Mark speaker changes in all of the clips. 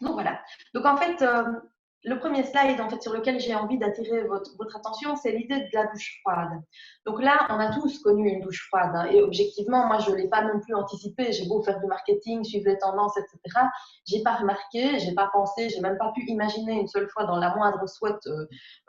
Speaker 1: Donc voilà. Donc en fait, le premier slide en fait, sur lequel j'ai envie d'attirer votre attention, c'est l'idée de la douche froide. Donc là, on a tous connu une douche froide, hein, et objectivement, moi, je ne l'ai pas non plus anticipé. J'ai beau faire du marketing, suivre les tendances, etc. Je n'ai pas remarqué, je n'ai pas pensé, je n'ai même pas pu imaginer une seule fois dans la moindre souhaite,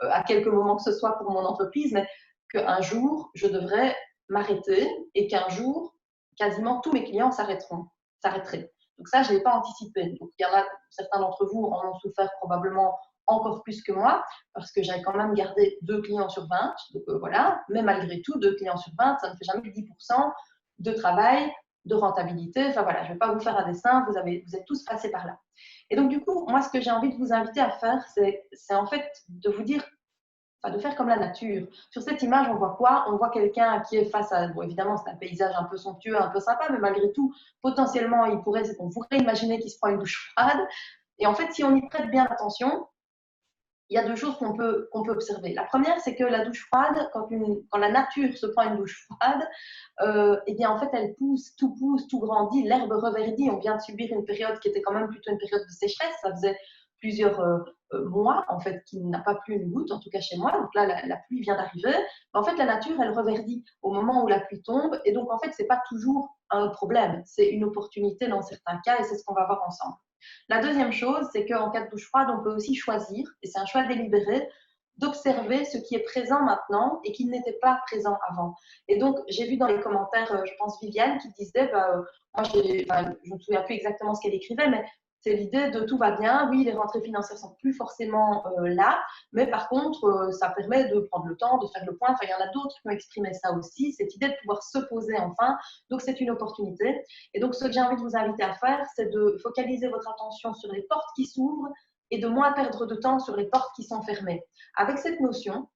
Speaker 1: à quelque moment que ce soit pour mon entreprise, mais qu'un jour, je devrais m'arrêter et qu'un jour, quasiment tous mes clients s'arrêteraient. Donc ça, je ne l'ai pas anticipé. Donc il y en a certains d'entre vous en ont souffert probablement encore plus que moi, parce que j'ai quand même gardé 2 clients sur 20. Donc voilà, mais malgré tout, 2 clients sur 20, ça ne fait jamais 10% de travail, de rentabilité. Enfin voilà, je ne vais pas vous faire un dessin, vous êtes tous passés par là. Et donc du coup, moi, ce que j'ai envie de vous inviter à faire, c'est en fait de vous dire, enfin, de faire comme la nature. Sur cette image, on voit quoi? On voit quelqu'un qui est face à, bon, évidemment, c'est un paysage un peu somptueux, un peu sympa, mais malgré tout, potentiellement, on pourrait imaginer qu'il se prend une douche froide. Et en fait, si on y prête bien attention, il y a 2 choses qu'on peut observer. La première, c'est que la douche froide, quand la nature se prend une douche froide, eh bien, en fait, elle pousse, tout grandit, l'herbe reverdit. On vient de subir une période qui était quand même plutôt une période de sécheresse. Ça faisait plusieurs mois, en fait, qu'il n'a pas plu une goutte, en tout cas chez moi. Donc là, la pluie vient d'arriver. En fait, la nature, elle reverdit au moment où la pluie tombe. Et donc, en fait, ce n'est pas toujours un problème. C'est une opportunité dans certains cas et c'est ce qu'on va voir ensemble. La deuxième chose, c'est qu'en cas de douche froide, on peut aussi choisir, et c'est un choix délibéré, d'observer ce qui est présent maintenant et qui n'était pas présent avant. Et donc, j'ai vu dans les commentaires, je pense Viviane, qui disait, moi, je ne me souviens plus exactement ce qu'elle écrivait, mais c'est l'idée de tout va bien, oui, les rentrées financières sont plus forcément là, mais par contre, ça permet de prendre le temps, de faire le point. Enfin, il y en a d'autres qui ont exprimé ça aussi, cette idée de pouvoir se poser enfin. Donc, c'est une opportunité. Et donc, ce que j'ai envie de vous inviter à faire, c'est de focaliser votre attention sur les portes qui s'ouvrent et de moins perdre de temps sur les portes qui sont fermées. Avec cette notion,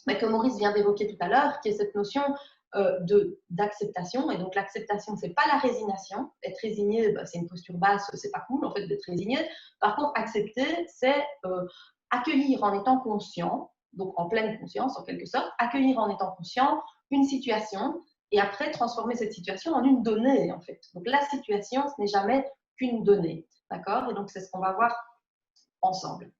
Speaker 1: que Maurice vient d'évoquer tout à l'heure, qui est cette notion d'acceptation. Et donc, l'acceptation, ce n'est pas la résignation. Être résigné, c'est une posture basse, c'est pas cool, en fait, d'être résigné. Par contre, accepter, c'est accueillir en étant conscient, donc en pleine conscience, en quelque sorte, accueillir en étant conscient une situation et après transformer cette situation en une donnée, en fait. Donc, la situation, ce n'est jamais qu'une donnée. D'accord? Et donc, c'est ce qu'on va voir ensemble.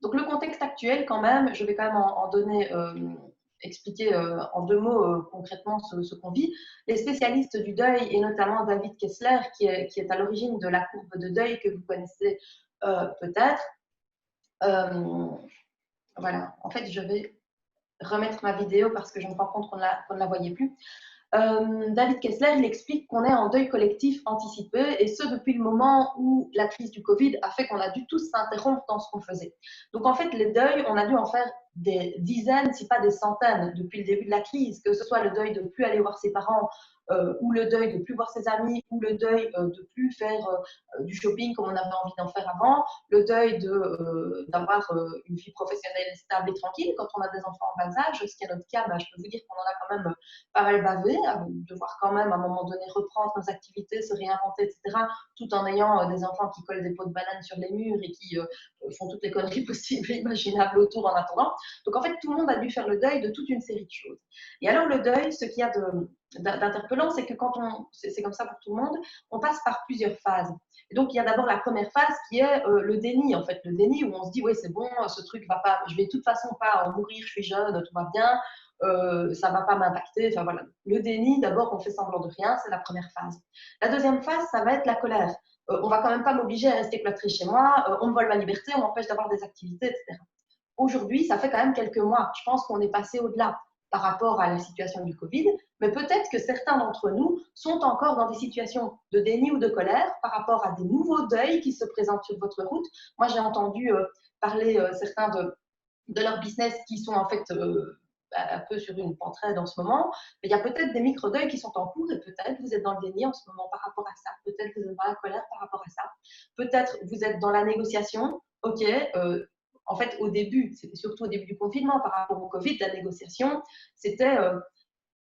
Speaker 1: Donc le contexte actuel, quand même, je vais quand même en donner, expliquer en 2 mots concrètement ce qu'on vit. Les spécialistes du deuil, et notamment David Kessler, qui est à l'origine de la courbe de deuil que vous connaissez peut-être. Voilà, en fait, je vais remettre ma vidéo parce que je me rends compte qu'on ne la voyait plus. David Kessler, il explique qu'on est en deuil collectif anticipé, et ce depuis le moment où la crise du Covid a fait qu'on a dû tous s'interrompre dans ce qu'on faisait. Donc en fait, les deuils, on a dû en faire des dizaines, si pas des centaines, depuis le début de la crise, que ce soit le deuil de ne plus aller voir ses parents, ou le deuil de ne plus voir ses amis, ou le deuil de ne plus faire du shopping comme on avait envie d'en faire avant, le deuil d'avoir une vie professionnelle stable et tranquille quand on a des enfants en bas âge, ce qui est notre cas. Je peux vous dire qu'on en a quand même pas mal bavé, à devoir quand même à un moment donné reprendre nos activités, se réinventer, etc., tout en ayant des enfants qui collent des pots de banane sur les murs et qui font toutes les conneries possibles et imaginables autour en attendant. Donc en fait, tout le monde a dû faire le deuil de toute une série de choses. Et alors le deuil, ce qu'il y a d'interpellant, c'est que c'est comme ça pour tout le monde, on passe par plusieurs phases. Et donc il y a d'abord la première phase qui est le déni, en fait, le déni où on se dit oui c'est bon, ce truc va pas, je vais de toute façon pas en mourir, je suis jeune, tout va bien, ça va pas m'impacter. Enfin voilà, le déni, d'abord on fait semblant de rien, c'est la première phase. La deuxième phase, ça va être la colère. On va quand même pas m'obliger à rester cloîtré chez moi, on me vole ma liberté, on m'empêche d'avoir des activités, etc. Aujourd'hui, ça fait quand même quelques mois. Je pense qu'on est passé au-delà par rapport à la situation du Covid, mais peut-être que certains d'entre nous sont encore dans des situations de déni ou de colère par rapport à des nouveaux deuils qui se présentent sur votre route. Moi, j'ai entendu parler certains de leur business qui sont en fait un peu sur une pente raide en ce moment, mais il y a peut-être des micro-deuils qui sont en cours et peut-être vous êtes dans le déni en ce moment par rapport à ça, peut-être vous êtes dans la colère par rapport à ça, peut-être vous êtes dans la négociation. Ok, en fait, au début, c'était surtout au début du confinement par rapport au Covid, la négociation, c'était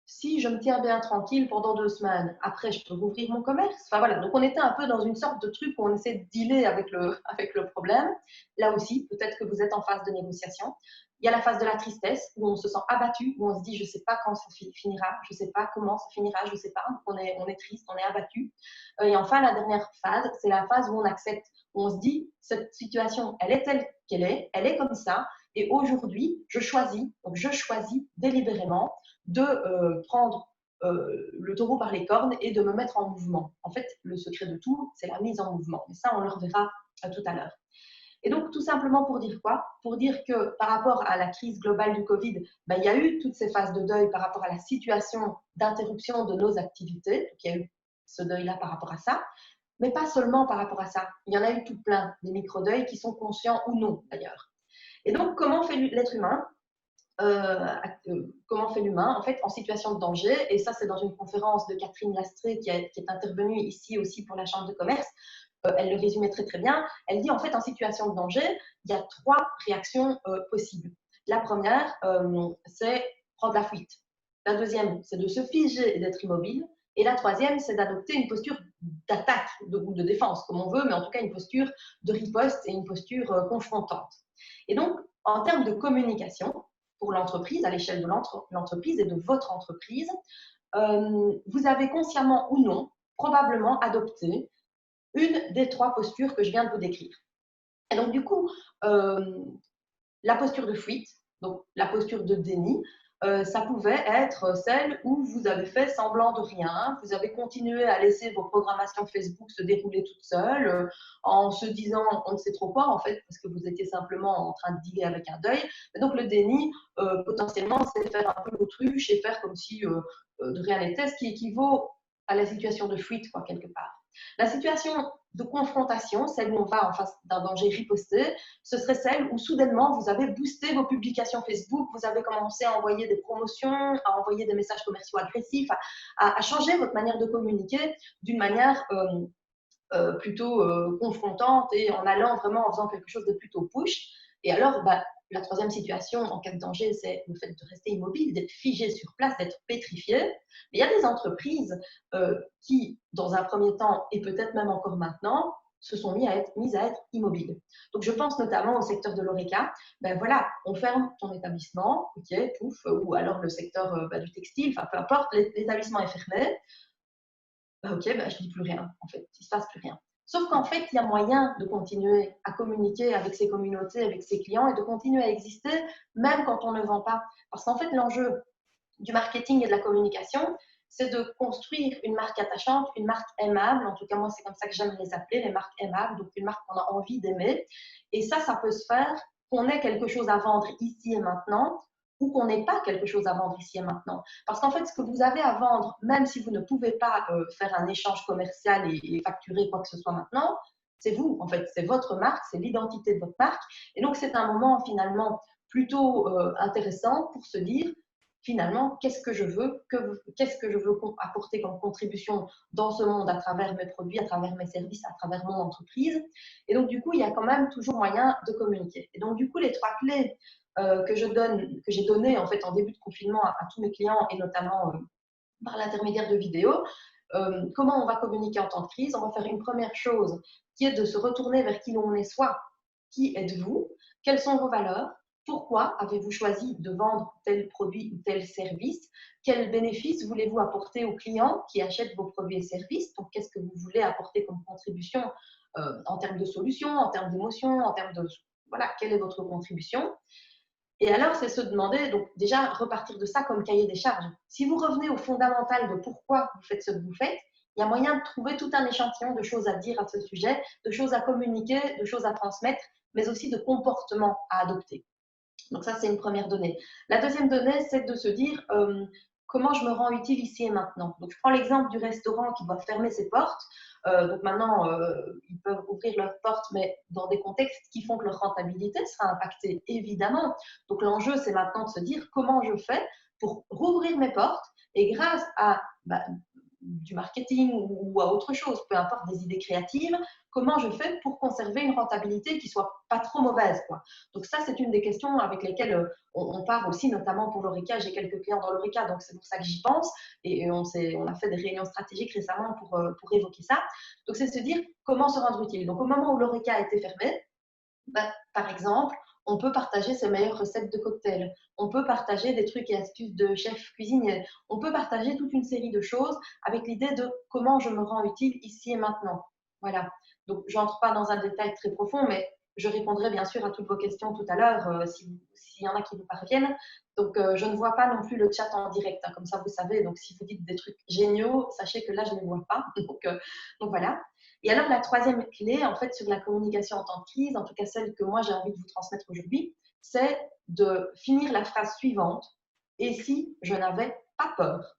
Speaker 1: si je me tiens bien tranquille pendant 2 semaines, après je peux rouvrir mon commerce. Enfin voilà, donc on était un peu dans une sorte de truc où on essaie de dealer avec avec le problème. Là aussi, peut-être que vous êtes en phase de négociation. Il y a la phase de la tristesse où on se sent abattu, où on se dit je ne sais pas quand ça finira, je ne sais pas comment ça finira, je ne sais pas. Donc on est triste, on est abattu. Et enfin, la dernière phase, c'est la phase où on accepte, où on se dit cette situation, elle est telle qu'elle est comme ça. Et aujourd'hui, je choisis délibérément de prendre le taureau par les cornes et de me mettre en mouvement. En fait, le secret de tout, c'est la mise en mouvement. Mais ça, on le reverra tout à l'heure. Et donc, tout simplement pour dire quoi? Pour dire que par rapport à la crise globale du Covid, ben, il y a eu toutes ces phases de deuil par rapport à la situation d'interruption de nos activités. Donc, il y a eu ce deuil-là par rapport à ça. Mais pas seulement par rapport à ça. Il y en a eu tout plein, des micro-deuils qui sont conscients ou non, d'ailleurs. Et donc, comment fait l'être humain? Comment fait l'humain en fait en situation de danger, et ça c'est dans une conférence de Catherine Lastré qui est intervenue ici aussi pour la Chambre de commerce. Elle le résumait très très bien. Elle dit en fait en situation de danger, il y a 3 réactions possibles. La première, c'est prendre la fuite. La deuxième, c'est de se figer et d'être immobile. Et la troisième, c'est d'adopter une posture d'attaque ou de défense, comme on veut, mais en tout cas une posture de riposte et une posture confrontante. Et donc, en termes de communication, pour l'entreprise, à l'échelle de l'entreprise et de votre entreprise, vous avez consciemment ou non probablement adopté une des 3 postures que je viens de vous décrire. Et donc, du coup, la posture de fuite, donc la posture de déni, ça pouvait être celle où vous avez fait semblant de rien, vous avez continué à laisser vos programmations Facebook se dérouler toutes seules, en se disant on ne sait trop quoi en fait, parce que vous étiez simplement en train de dealer avec un deuil. Et donc le déni, potentiellement, c'est faire un peu l'autruche et faire comme si de rien n'était, ce qui équivaut à la situation de fuite, quoi, quelque part. La situation de confrontation, celle où on va en face d'un danger riposté, ce serait celle où soudainement vous avez boosté vos publications Facebook, vous avez commencé à envoyer des promotions, à envoyer des messages commerciaux agressifs, à changer votre manière de communiquer d'une manière plutôt confrontante et en allant vraiment en faisant quelque chose de plutôt push. Et alors, bah, la troisième situation en cas de danger, c'est le fait de rester immobile, d'être figé sur place, d'être pétrifié. Mais il y a des entreprises qui, dans un premier temps, et peut-être même encore maintenant, se sont mises à être immobiles. Donc, je pense notamment au secteur de l'ORECA. Ben voilà, on ferme ton établissement, ok, pouf, ou alors le secteur du textile, enfin peu importe, l'établissement est fermé. Ok, ben, je dis plus rien, en fait, il ne se passe plus rien. Sauf qu'en fait, il y a moyen de continuer à communiquer avec ses communautés, avec ses clients et de continuer à exister même quand on ne vend pas. Parce qu'en fait, l'enjeu du marketing et de la communication, c'est de construire une marque attachante, une marque aimable. En tout cas, moi, c'est comme ça que j'aime les appeler, les marques aimables, donc une marque qu'on a envie d'aimer. Et ça peut se faire qu'on ait quelque chose à vendre ici et maintenant ou qu'on n'ait pas quelque chose à vendre ici et maintenant. Parce qu'en fait, ce que vous avez à vendre, même si vous ne pouvez pas faire un échange commercial et facturer quoi que ce soit maintenant, c'est vous, en fait, c'est votre marque, c'est l'identité de votre marque. Et donc, c'est un moment finalement plutôt intéressant pour se dire, finalement, qu'est-ce que je veux apporter comme contribution dans ce monde à travers mes produits, à travers mes services, à travers mon entreprise. Et donc, du coup, il y a quand même toujours moyen de communiquer. Et donc, du coup, les 3 clés que j'ai données en fait en début de confinement à tous mes clients et notamment par l'intermédiaire de vidéos, comment on va communiquer en temps de crise. On va faire une première chose qui est de se retourner vers qui l'on est soi. Qui êtes-vous? Quelles sont vos valeurs? Pourquoi avez-vous choisi de vendre tel produit ou tel service? Quels bénéfices voulez-vous apporter aux clients qui achètent vos produits et services? Donc, qu'est-ce que vous voulez apporter comme contribution en termes de solutions, en termes d'émotions, en termes de… Voilà, quelle est votre contribution? Et alors, c'est se demander, donc déjà, repartir de ça comme cahier des charges. Si vous revenez au fondamental de pourquoi vous faites ce que vous faites, il y a moyen de trouver tout un échantillon de choses à dire à ce sujet, de choses à communiquer, de choses à transmettre, mais aussi de comportements à adopter. Donc ça, c'est une première donnée. La deuxième donnée, c'est de se dire comment je me rends utile ici et maintenant. Donc je prends l'exemple du restaurant qui doit fermer ses portes. Donc maintenant, ils peuvent ouvrir leurs portes, mais dans des contextes qui font que leur rentabilité sera impactée, évidemment. Donc l'enjeu, c'est maintenant de se dire comment je fais pour rouvrir mes portes et grâce à du marketing ou à autre chose, peu importe, des idées créatives, comment je fais pour conserver une rentabilité qui soit pas trop mauvaise, quoi. Donc ça, c'est une des questions avec lesquelles on part aussi, notamment pour l'Oreca. J'ai quelques clients dans l'Oreca, donc c'est pour ça que j'y pense. Et on a fait des réunions stratégiques récemment pour évoquer ça. Donc c'est se dire comment se rendre utile. Donc au moment où l'Oreca a été fermé, bah, par exemple, on peut partager ses meilleures recettes de cocktails. On peut partager des trucs et astuces de chef cuisinier. On peut partager toute une série de choses avec l'idée de comment je me rends utile ici et maintenant. Voilà. Donc, je n'entre pas dans un détail très profond, mais je répondrai bien sûr à toutes vos questions tout à l'heure s'il y en a qui vous parviennent. Donc, je ne vois pas non plus le chat en direct, hein, comme ça vous savez. Donc, si vous dites des trucs géniaux, sachez que là, je ne les vois pas. Donc voilà. Et alors, la troisième clé, en fait, sur la communication en temps de crise, en tout cas celle que moi j'ai envie de vous transmettre aujourd'hui, c'est de finir la phrase suivante. Et si je n'avais pas peur,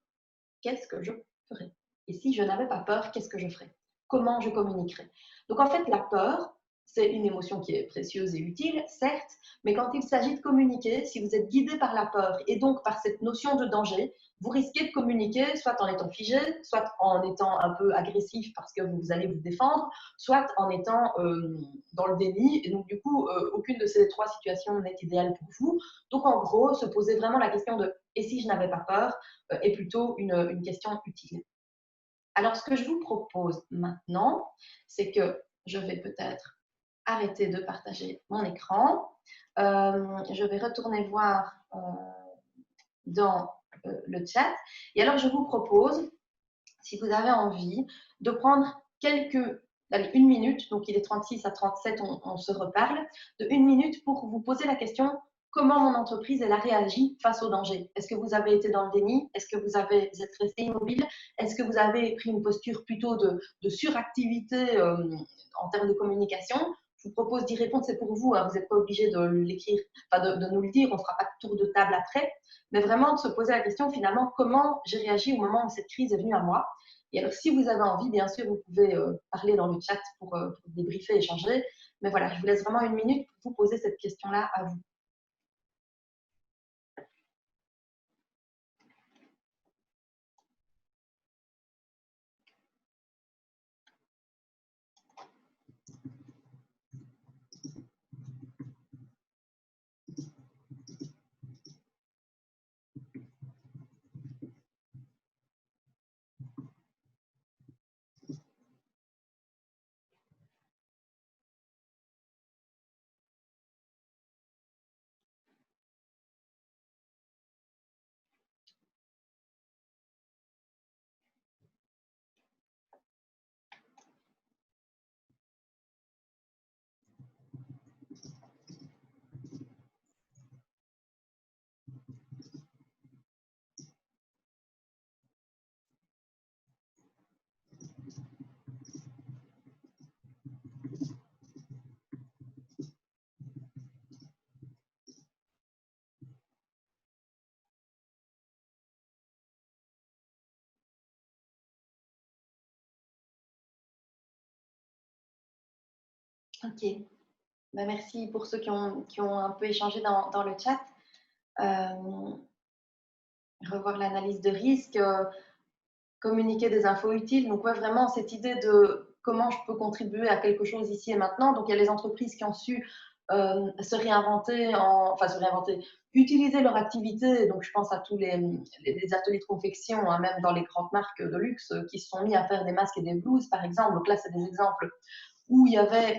Speaker 1: qu'est-ce que je ferais? Et si je n'avais pas peur, qu'est-ce que je ferais? Comment je communiquerais? Donc, en fait, la peur, c'est une émotion qui est précieuse et utile, certes, mais quand il s'agit de communiquer, si vous êtes guidé par la peur et donc par cette notion de danger, vous risquez de communiquer soit en étant figé, soit en étant un peu agressif parce que vous allez vous défendre, soit en étant dans le déni. Et donc, du coup, aucune de ces trois situations n'est idéale pour vous. Donc, en gros, se poser vraiment la question de « et si je n'avais pas peur ?» est plutôt une question utile. Alors, ce que je vous propose maintenant, c'est que je vais peut-être arrêter de partager mon écran. Je vais retourner voir dans le chat. Et alors, je vous propose, si vous avez envie, de prendre une minute, donc il est 36 à 37, on se reparle, de une minute pour vous poser la question comment mon entreprise elle a réagi face au danger. Est-ce que vous avez été dans le déni? Est-ce que vous êtes resté immobile? Est-ce que vous avez pris une posture plutôt de suractivité en termes de communication? Je vous propose d'y répondre, c'est pour vous, hein, vous n'êtes pas obligé de l'écrire, enfin de nous le dire, on ne fera pas de tour de table après, mais vraiment de se poser la question finalement comment j'ai réagi au moment où cette crise est venue à moi. Et alors, si vous avez envie, bien sûr, vous pouvez parler dans le chat pour débriefer, échanger. Mais voilà, je vous laisse vraiment une minute pour vous poser cette question-là à vous. Ok. Ben, merci pour ceux qui ont un peu échangé dans le chat. Revoir l'analyse de risque, communiquer des infos utiles. Donc, ouais, vraiment, cette idée de comment je peux contribuer à quelque chose ici et maintenant. Donc, il y a les entreprises qui ont su se réinventer, utiliser leur activité. Donc, je pense à tous les ateliers de confection, hein, même dans les grandes marques de luxe, qui se sont mis à faire des masques et des blouses, par exemple. Donc là, c'est des exemples où il y avait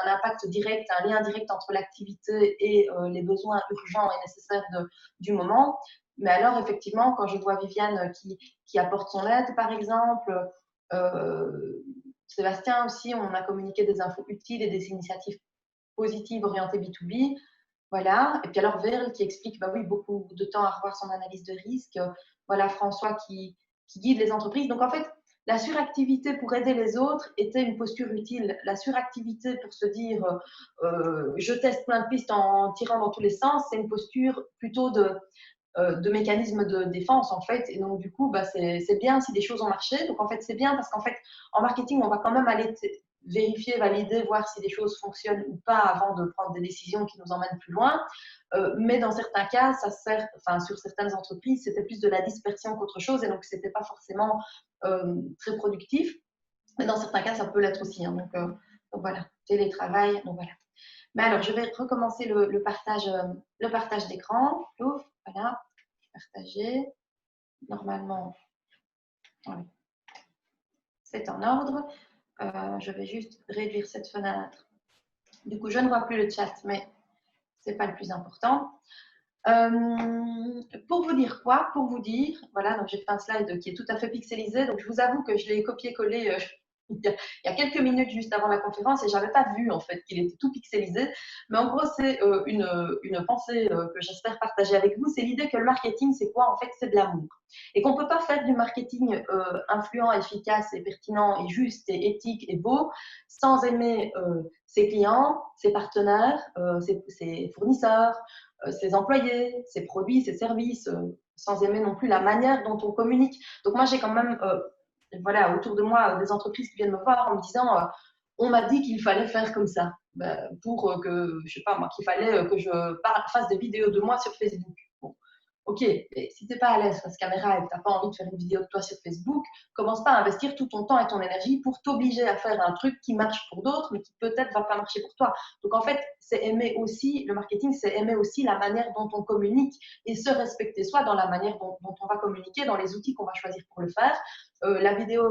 Speaker 1: un impact direct, un lien direct entre l'activité et les besoins urgents et nécessaires du moment. Mais alors, effectivement, quand je vois Viviane qui apporte son aide, par exemple, Sébastien aussi, on a communiqué des infos utiles et des initiatives positives orientées B2B. Voilà. Et puis alors, Verle qui explique, bah oui, beaucoup de temps à revoir son analyse de risque. Voilà, François qui guide les entreprises. Donc, en fait, la suractivité pour aider les autres était une posture utile. La suractivité pour se dire je teste plein de pistes en tirant dans tous les sens, c'est une posture plutôt de mécanisme de défense en fait. Et donc, du coup, bah, c'est bien si des choses ont marché. Donc, en fait, c'est bien parce qu'en fait, en marketing, on va quand même aller vérifier, valider, voir si des choses fonctionnent ou pas avant de prendre des décisions qui nous emmènent plus loin. Mais dans certains cas, ça sert, enfin, sur certaines entreprises, c'était plus de la dispersion qu'autre chose et donc c'était pas forcément très productif. Mais dans certains cas, ça peut l'être aussi. Hein, donc voilà, télétravail, donc voilà. Mais alors, je vais recommencer le partage d'écran. Ouf, voilà, partager. Normalement, ouais, c'est en ordre. Je vais juste réduire cette fenêtre. Du coup, je ne vois plus le chat, mais ce n'est pas le plus important. Pour vous dire quoi? Pour vous dire, voilà, donc j'ai fait un slide qui est tout à fait pixelisé. Donc, je vous avoue que je l'ai copié-collé il y a quelques minutes juste avant la conférence et je n'avais pas vu en fait qu'il était tout pixelisé. Mais en gros, c'est une pensée que j'espère partager avec vous. C'est l'idée que le marketing, c'est quoi? En fait, c'est de l'amour. Et qu'on ne peut pas faire du marketing influent, efficace et pertinent et juste et éthique et beau sans aimer ses clients, ses partenaires, ses fournisseurs, ses employés, ses produits, ses services, sans aimer non plus la manière dont on communique. Donc moi, j'ai quand même voilà, autour de moi des entreprises qui viennent me voir en me disant on m'a dit qu'il fallait faire comme ça pour que, je sais pas moi, qu'il fallait que je fasse des vidéos de moi sur Facebook. Bon. Ok, mais si tu n'es pas à l'aise face caméra et que tu n'as pas envie de faire une vidéo de toi sur Facebook, commence pas à investir tout ton temps et ton énergie pour t'obliger à faire un truc qui marche pour d'autres, mais qui peut-être va pas marcher pour toi. Donc en fait, c'est aimer aussi, le marketing, c'est aimer aussi la manière dont on communique et se respecter soi dans la manière dont on va communiquer, dans les outils qu'on va choisir pour le faire. La vidéo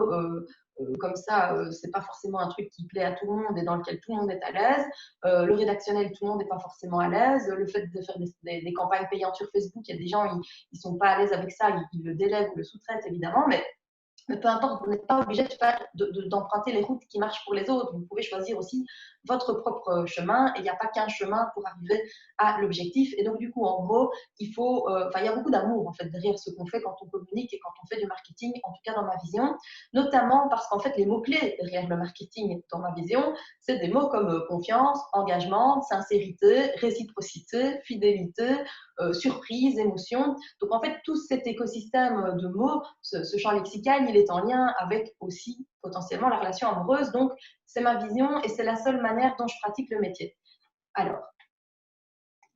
Speaker 1: comme ça, c'est pas forcément un truc qui plaît à tout le monde et dans lequel tout le monde est à l'aise. Le rédactionnel, tout le monde n'est pas forcément à l'aise. Le fait de faire des campagnes payantes sur Facebook, il y a des gens, ils sont pas à l'aise avec ça, ils le délèguent ou le sous-traitent évidemment, mais peu importe, vous n'êtes pas obligé d'emprunter les routes qui marchent pour les autres. Vous pouvez choisir aussi votre propre chemin et il n'y a pas qu'un chemin pour arriver à l'objectif. Et donc, du coup, en gros, il y a beaucoup d'amour en fait derrière ce qu'on fait quand on communique et quand on fait du marketing, en tout cas dans ma vision, notamment parce qu'en fait, les mots-clés derrière le marketing dans ma vision, c'est des mots comme confiance, engagement, sincérité, réciprocité, fidélité, surprise, émotion. Donc, en fait, tout cet écosystème de mots, ce champ lexical, il est en lien avec aussi potentiellement la relation amoureuse. Donc, c'est ma vision et c'est la seule manière dont je pratique le métier. Alors,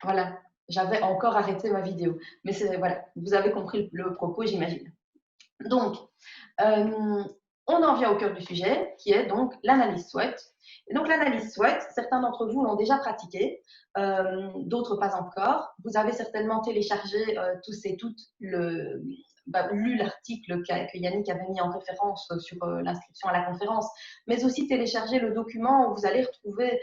Speaker 1: voilà, j'avais encore arrêté ma vidéo. Mais voilà, vous avez compris le propos, j'imagine. Donc, on en vient au cœur du sujet, qui est donc l'analyse SWOT. Et donc, l'analyse SWOT, certains d'entre vous l'ont déjà pratiquée, d'autres pas encore. Vous avez certainement téléchargé tous et toutes lu l'article que Yannick avait mis en référence sur l'inscription à la conférence, mais aussi téléchargé le document où vous allez retrouver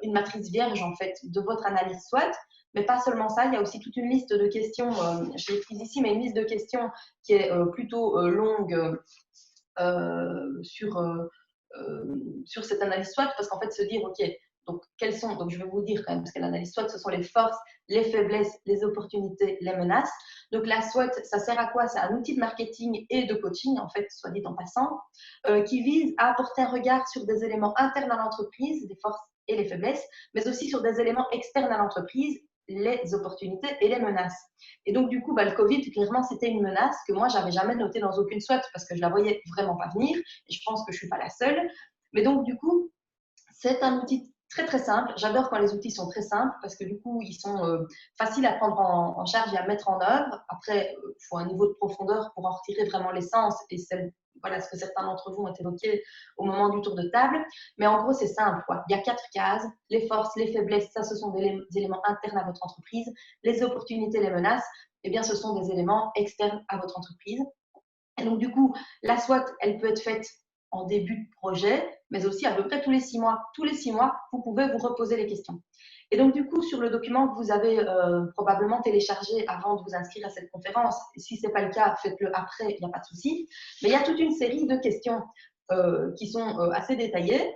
Speaker 1: une matrice vierge en fait de votre analyse SWOT. Mais pas seulement ça, il y a aussi toute une liste de questions, je l'ai prise ici, mais une liste de questions qui est plutôt longue sur cette analyse SWOT, parce qu'en fait, se dire, OK, donc donc je vais vous dire quand même, parce que l'analyse SWOT, ce sont les forces, les faiblesses, les opportunités, les menaces. Donc la SWOT, ça sert à quoi? C'est un outil de marketing et de coaching, en fait, soit dit en passant, qui vise à apporter un regard sur des éléments internes à l'entreprise, les forces et les faiblesses, mais aussi sur des éléments externes à l'entreprise, les opportunités et les menaces. Et donc, du coup, le Covid, clairement, c'était une menace que moi, j'avais jamais notée dans aucune SWOT parce que je la voyais vraiment pas venir. Et je pense que je suis pas la seule. Mais donc, du coup, c'est un outil très, très simple. J'adore quand les outils sont très simples parce que, du coup, ils sont faciles à prendre en charge et à mettre en œuvre. Après, il faut un niveau de profondeur pour en retirer vraiment l'essence et voilà ce que certains d'entre vous ont évoqué au moment du tour de table. Mais en gros, c'est simple, quoi. Il y a 4 cases. Les forces, les faiblesses, ça, ce sont des éléments internes à votre entreprise. Les opportunités, les menaces, eh bien, ce sont des éléments externes à votre entreprise. Et donc, du coup, la SWOT, elle peut être faite en début de projet, mais aussi à peu près tous les 6 mois. Tous les 6 mois, vous pouvez vous reposer les questions. Et donc, du coup, sur le document que vous avez probablement téléchargé avant de vous inscrire à cette conférence, si ce n'est pas le cas, faites-le après, il n'y a pas de souci. Mais il y a toute une série de questions qui sont assez détaillées.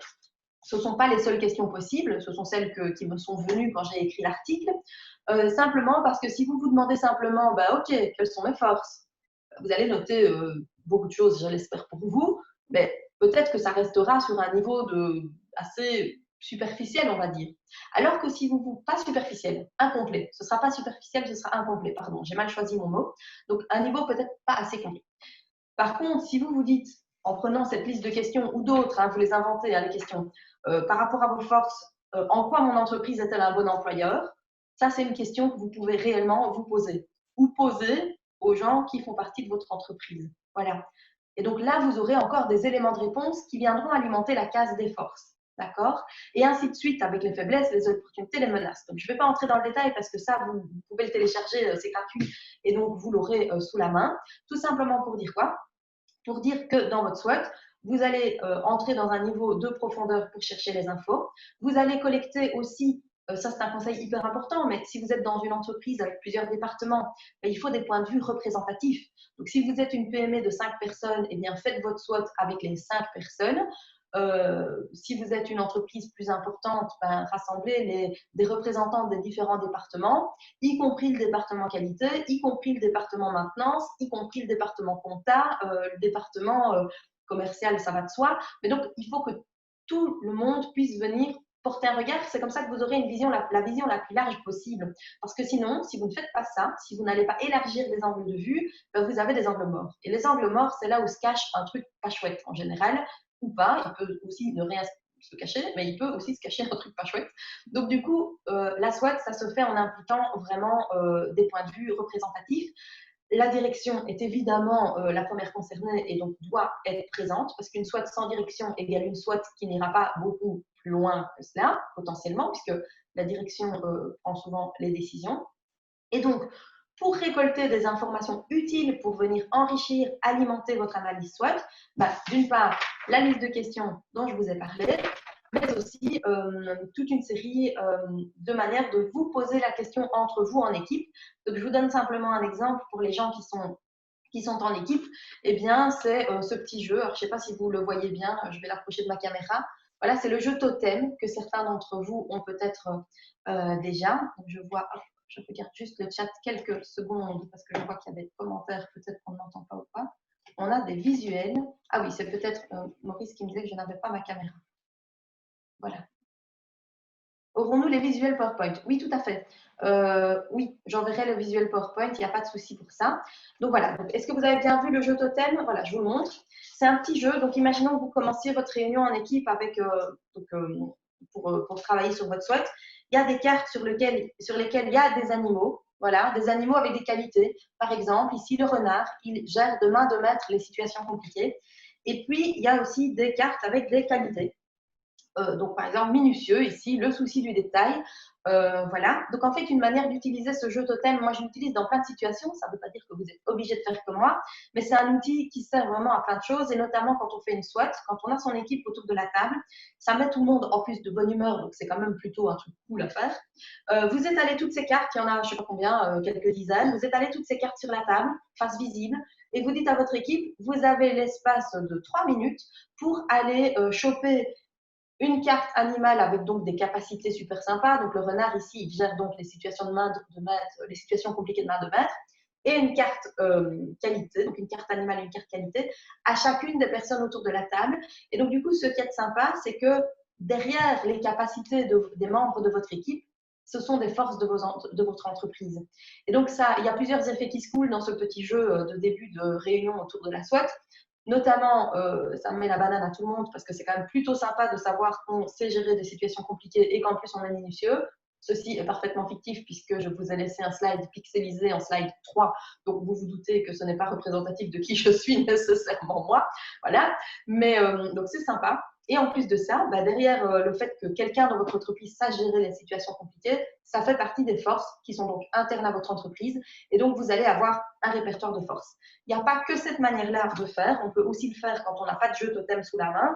Speaker 1: Ce ne sont pas les seules questions possibles, ce sont celles qui me sont venues quand j'ai écrit l'article. Simplement parce que si vous vous demandez simplement, OK, quelles sont mes forces? Vous allez noter beaucoup de choses, je l'espère pour vous, mais peut-être que ça restera sur un niveau assez superficiel, on va dire. Alors que si vous, pas superficiel, incomplet, ce ne sera pas superficiel, ce sera incomplet, pardon, j'ai mal choisi mon mot, donc un niveau peut-être pas assez complet. Par contre, si vous vous dites, en prenant cette liste de questions ou d'autres, vous les inventez, les questions, par rapport à vos forces, en quoi mon entreprise est-elle un bon employeur? Ça, c'est une question que vous pouvez réellement vous poser ou poser aux gens qui font partie de votre entreprise. Voilà. Et donc là, vous aurez encore des éléments de réponse qui viendront alimenter la case des forces. D'accord? Et ainsi de suite avec les faiblesses, les opportunités, les menaces. Donc, je ne vais pas entrer dans le détail parce que ça, vous pouvez le télécharger, c'est gratuit et donc vous l'aurez sous la main. Tout simplement pour dire quoi? Pour dire que dans votre SWOT, vous allez entrer dans un niveau de profondeur pour chercher les infos. Vous allez collecter aussi, ça c'est un conseil hyper important, mais si vous êtes dans une entreprise avec plusieurs départements, il faut des points de vue représentatifs. Donc si vous êtes une PME de 5 personnes, eh bien faites votre SWOT avec les 5 personnes. Si vous êtes une entreprise plus importante, rassemblez des représentants des différents départements, y compris le département qualité, y compris le département maintenance, y compris le département compta, le département commercial, ça va de soi. Mais donc, il faut que tout le monde puisse venir porter un regard. C'est comme ça que vous aurez une vision, la vision la plus large possible. Parce que sinon, si vous ne faites pas ça, si vous n'allez pas élargir les angles de vue, vous avez des angles morts. Et les angles morts, c'est là où se cache un truc pas chouette en général, ou pas. Il peut aussi ne rien se cacher, mais il peut aussi se cacher un truc pas chouette. Donc du coup, la SWOT, ça se fait en impliquant vraiment des points de vue représentatifs. La direction est évidemment la première concernée et donc doit être présente parce qu'une SWOT sans direction égale une SWOT qui n'ira pas beaucoup plus loin que cela, potentiellement, puisque la direction prend souvent les décisions. Et donc, pour récolter des informations utiles pour venir enrichir, alimenter votre analyse SWOT, d'une part, la liste de questions dont je vous ai parlé, mais aussi toute une série de manières de vous poser la question entre vous en équipe. Donc, je vous donne simplement un exemple pour les gens qui sont en équipe. Eh bien, c'est ce petit jeu. Alors, je ne sais pas si vous le voyez bien, je vais l'approcher de ma caméra. Voilà, c'est le jeu Totem que certains d'entre vous ont peut-être déjà. Donc, je vois, je regarde juste le chat quelques secondes parce que je vois qu'il y a des commentaires, peut-être qu'on n'entend pas ou pas. On a des visuels. Ah oui, c'est peut-être Maurice qui me disait que je n'avais pas ma caméra. Voilà. Aurons-nous les visuels PowerPoint? Oui, tout à fait. Oui, j'enverrai le visuel PowerPoint, il n'y a pas de souci pour ça. Donc voilà, est-ce que vous avez bien vu le jeu Totem? Voilà, je vous le montre. C'est un petit jeu, donc imaginons que vous commenciez votre réunion en équipe avec, pour travailler sur votre SWOT. Il y a des cartes sur lesquelles il y a des animaux, voilà, des animaux avec des qualités. Par exemple, ici, le renard, il gère de main de maître les situations compliquées. Et puis, il y a aussi des cartes avec des qualités. Donc, par exemple, minutieux, ici, le souci du détail. Voilà. Donc, en fait, une manière d'utiliser ce jeu totem, moi, je l'utilise dans plein de situations. Ça ne veut pas dire que vous êtes obligé de faire comme moi, mais c'est un outil qui sert vraiment à plein de choses, et notamment quand on fait une SWOT, quand on a son équipe autour de la table, ça met tout le monde en plus de bonne humeur, donc c'est quand même plutôt un truc cool à faire. Vous étalez toutes ces cartes, il y en a, je ne sais pas combien, quelques dizaines, vous étalez toutes ces cartes sur la table, face visible, et vous dites à votre équipe, vous avez l'espace de 3 minutes pour aller choper une carte animale avec donc des capacités super sympas. Donc le renard ici, il gère donc les situations de main de maître, les situations compliquées de main de maître, et une carte qualité, donc une carte animale et une carte qualité, à chacune des personnes autour de la table. Et donc du coup, ce qui est sympa, c'est que derrière les capacités des membres de votre équipe, ce sont des forces de votre entreprise. Et donc ça, il y a plusieurs effets qui se coulent dans ce petit jeu de début de réunion autour de la SWOT. Notamment, ça me met la banane à tout le monde parce que c'est quand même plutôt sympa de savoir qu'on sait gérer des situations compliquées et qu'en plus on est minutieux. Ceci est parfaitement fictif puisque je vous ai laissé un slide pixelisé en slide 3, donc vous vous doutez que ce n'est pas représentatif de qui je suis nécessairement moi. Voilà, mais donc c'est sympa. Et en plus de ça, derrière le fait que quelqu'un dans votre entreprise sache gérer les situations compliquées, ça fait partie des forces qui sont donc internes à votre entreprise. Et donc, vous allez avoir un répertoire de forces. Il n'y a pas que cette manière-là de faire. On peut aussi le faire quand on n'a pas de jeu totem sous la main.